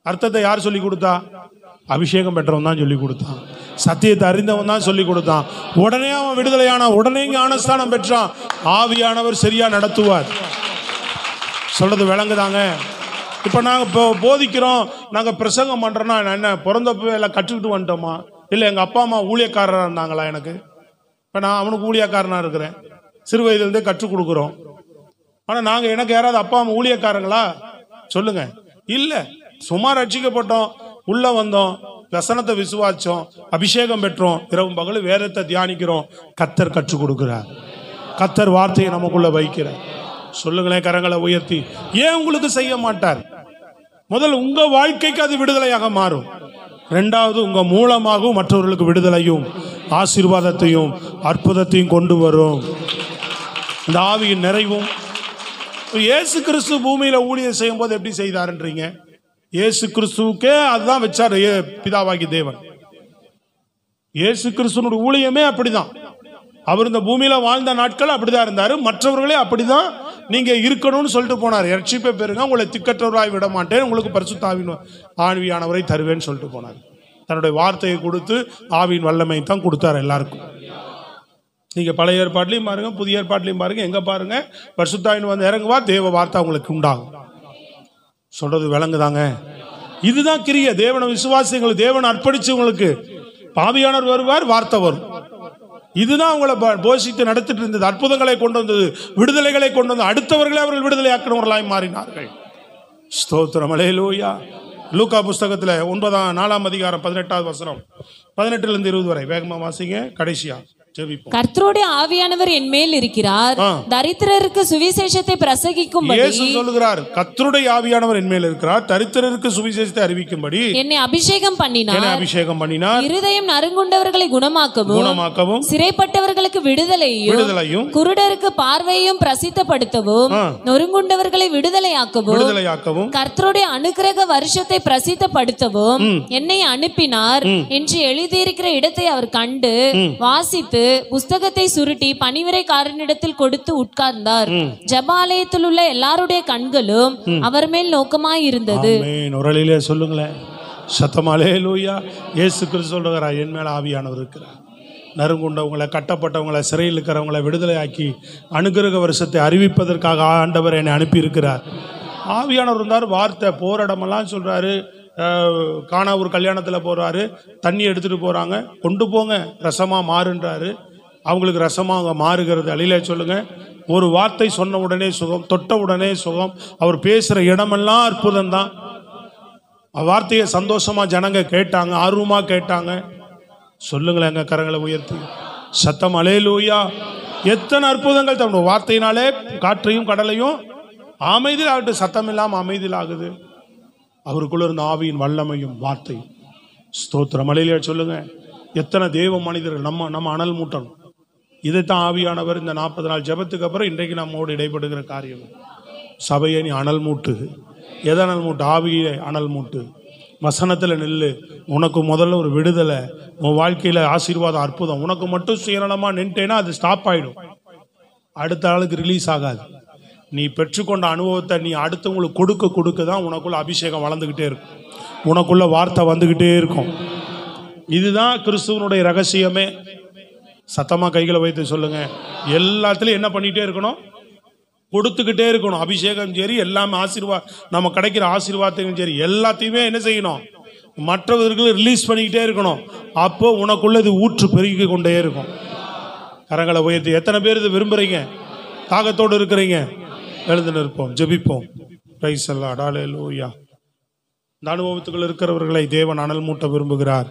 அர்த்தத்தை யார் சொல்லி கொடுத்தா? அபிஷேகம் பெற்றவன் தான் சொல்லி கொடுத்தான், சத்தியத்தை அறிந்தவன் தான் சொல்லி கொடுத்தான். உடனே அவன் விடுதலையான, உடனே ஞானஸ்தானம் பெற்றான். ஆவியானவர் சரியா நடத்துவார். சொல்றது விளங்குதாங்க? இப்போ நாங்கள் இப்போ போதிக்கிறோம், நாங்கள் பிரசங்கம் பண்ணுறோன்னா என்ன பிறந்தப்போ எல்லாம் கற்றுக்கிட்டு வந்துட்டோமா? இல்லை எங்கள் அப்பா அம்மா ஊழியக்காரராக இருந்தாங்களா? எனக்கு இப்போ நான் அவனுக்கு ஊழியக்காரனாக இருக்கிறேன், சிறு வயதுலேருந்தே கற்றுக் கொடுக்குறோம். ஆனால் நாங்கள் எனக்கு யாராவது அப்பா அம்மா ஊழியக்காரங்களா சொல்லுங்க? இல்லை. சும்மா ரட்சிக்கப்பட்டோம், உள்ள வந்தோம், வசனத்தை விசுவாச்சோம், அபிஷேகம் பெற்றோம், இரவு பகல் வேதத்தை தியானிக்கிறோம். கர்த்தர் கற்றுக் கொடுக்கிறார், கர்த்தர் வார்த்தையை நமக்குள்ள வைக்கிறார். சொல்லுங்களேன் கரங்களை உயர்த்தி. ஏன் உங்களுக்கு செய்ய மாட்டார்? முதல்ல உங்க வாழ்க்கைக்கு அது விடுதலையாக மாறும். இரண்டாவது உங்க மூலமாகவும் மற்றவர்களுக்கு விடுதலையும் ஆசீர்வாதத்தையும் அற்புதத்தையும் கொண்டு வரும். இந்த ஆவியின் நிறைவும். இயேசு கிறிஸ்து பூமியில ஊழியம் செய்யும் போது எப்படி செய்தாருன்றீங்க? இயேசு கிறிஸ்துவுக்கே அதுதான் வச்சார் பிதாவாகி தேவன். இயேசு கிறிஸ்துவனுடைய ஊழியமே அப்படிதான். அவர் இந்த பூமியில வாழ்ந்த நாட்கள் அப்படிதான் இருந்தாரு. மற்றவர்களே அப்படிதான் நீங்க இருக்கணும்னு சொல்லிட்டு போனார். ரட்சிப்பை பெறுங்க, உங்களை திக்கற்றவராய் விட மாட்டேன், உங்களுக்கு பரிசுத்த ஆவியானவரை தருவேன்னு சொல்லிட்டு போனார். தன்னுடைய வார்த்தையை கொடுத்து ஆவியின் வல்லமை தான் கொடுத்தார் எல்லாருக்கும். நீங்க பழைய ஏற்பாட்டிலையும் பாருங்க, புதிய ஏற்பாட்டிலையும் பாருங்க, எங்க பாருங்க பரிசுத்த ஆவியானவர் வந்து இறங்குவா, தேவ வார்த்தை உங்களுக்கு உண்டாகும். சொல்றது விளங்குதாங்க? இதுதான் கிரிய. தேவனை விசுவாசிங்களுக்கு, தேவனை அர்ப்பணிச்சவங்களுக்கு ஆவியானவர் வருவார், வார்த்தை வரும். இதுதான் அவங்களை போஷித்து நடத்திட்டு இருந்தது. அற்புதங்களை கொண்டு வந்தது, விடுதலைகளை கொண்டு வந்து அடுத்தவர்களை அவர்கள் விடுதலை ஆக்கினவர்களாய் மாறினார்கள். ஸ்தோத்திரம், அல்லேலூயா. லூக்கா புஸ்தகத்தில் 4ஆம் அதிகாரம் 18வது வசனம், 18 20 வரை வேகமா வாசிங்க. கடைசியா கர்த்தருடைய ஆவியானவர் என் மேல் இருக்கிறார், தரித்திரருக்கு சுவிசேஷத்தை பிரசங்கிக்கும்படி. இயேசு சொல்லுகிறார், கர்த்தருடைய ஆவியானவர் என் மேல் இருக்கிறார், தரித்திரருக்கு சுவிசேஷத்தை அறிவிக்கும்படி என்னை அபிஷேகம் பண்ணினார். இருதயம் நறுங்குண்டவர்களை குணமாக்கவும், சிறைப்பட்டவர்களுக்கு விடுதலையும், குருடருக்கு பார்வையையும் பிரசித்தப்படுத்தவும், நொறுங்குண்டவர்களை விடுதலையாக்கவும், கர்த்தருடைய அனுக்கிரக வருஷத்தை பிரசித்தப்படுத்தவும் என்னை அனுப்பினார் என்று எழுதியிருக்கிற இடத்தை அவர் கண்டு வாசித்து புஸ்தகத்தை சுருட்டி பணிவிரைக்காரனிடத்தில் கொடுத்து உட்கார்ந்தார். ஜெபாலயத்தில் உள்ள எல்லாருடைய கண்களும் அவர் மேல் நோக்கமாய் இருந்தது. சொல்லுங்களேன் சத்தமா அல்லேலூயா. இயேசு கிறிஸ்து சொல்றார், என் மேல ஆவியானவர் இருக்கிறார். நறுங்குண்டவங்களை, கட்டப்பட்டவங்களை, சிறையில் இருக்கிறவங்களை விடுதலையாக்கி அனுக்கிரக வருஷத்தை அறிவிப்பதற்காக ஆண்டவர் என்னை அனுப்பி இருக்கிறார். ஆவியானவர் இருந்தார். வார்த்தை போராடமெல்லாம் சொல்றாரு. காணா ஒரு கல்யாணத்தில் போறாரு, தண்ணி எடுத்துட்டு போறாங்க, கொண்டு போங்க ரசமா மாறுன்றாரு. அவங்களுக்கு ரசமாக மாறுகிறது. அழில சொல்லுங்க. ஒரு வார்த்தை சொன்ன உடனே சுகம், தொட்ட உடனே சுகம். அவர் பேசுற இடமெல்லாம் அற்புதம் தான். வார்த்தையை சந்தோஷமா ஜனங்க கேட்டாங்க, ஆர்வமா கேட்டாங்க. சொல்லுங்களேன் எங்க கரங்களை உயர்த்தி சத்தம் அல்லேலூயா. எத்தனை அற்புதங்கள் தன்னுடைய வார்த்தையினாலே காற்றையும் கடலையும் அமைதியில் ஆகட்டும், சத்தம் இல்லாமல் அமைதியில் ஆகுது. அவருக்குள்ள இருந்த ஆவியின் வல்லமையும் வார்த்தை. ஸ்தோத்திரம் அல்லேலூயா. சொல்லுங்க. எத்தனை தேவ மனிதர்கள் நம்ம அனல் மூட்டணும். இதைத்தான் ஆவியானவர் இந்த 40 நாள் ஜெபத்துக்கு அப்புறம் இன்றைக்கு நம்மோடு இடைப்படுகிற காரியம். சபையை நீ அனல் மூட்டு. எதை அனல் மூட்டு? ஆவியை அனல் மூட்டு. வசனத்தில் நில்லு. உனக்கு முதல்ல ஒரு விடுதலை, உன் வாழ்க்கையில் ஆசீர்வாதம், அற்புதம். உனக்கு மட்டும் சுயநலமாக நின்ட்டேன்னா அது ஸ்டாப் ஆகிடும், அடுத்த ஆளுக்கு ரிலீஸ் ஆகாது. நீ பெற்றுக்கொண்ட அனுபவத்தை நீ அடுத்தவங்களுக்கு கொடுக்க தான் உனக்குள்ள அபிஷேகம் வளர்ந்துக்கிட்டே இருக்கும், உனக்குள்ள வார்த்தை வந்துக்கிட்டே இருக்கும். இதுதான் கிறிஸ்துவனுடைய ரகசியமே. சத்தமாக கைகளை வைத்து சொல்லுங்க. எல்லாத்துலேயும் என்ன பண்ணிகிட்டே இருக்கணும்? கொடுத்துக்கிட்டே இருக்கணும். அபிஷேகம் சரி, எல்லாமே ஆசீர்வாதம், நம்ம கிடைக்கிற ஆசீர்வாதத்தையும் சரி, எல்லாத்தையுமே என்ன செய்யணும்? மற்றவர்களுக்கு ரிலீஸ் பண்ணிக்கிட்டே இருக்கணும். அப்போ உனக்குள்ள இது ஊற்று பெருகி கொண்டே இருக்கும். கரங்களை உயர்த்தி. எத்தனை பேர் இது விரும்புறீங்க, தாகத்தோடு இருக்கிறீங்க? எழுந்து நிற்போம், ஜெபிப்போம். Praise the lord. அல்லேலூயா. இந்த அனுபவத்துக்குள் இருக்கிறவர்களை தேவன் அனல் மூட்ட விரும்புகிறார்.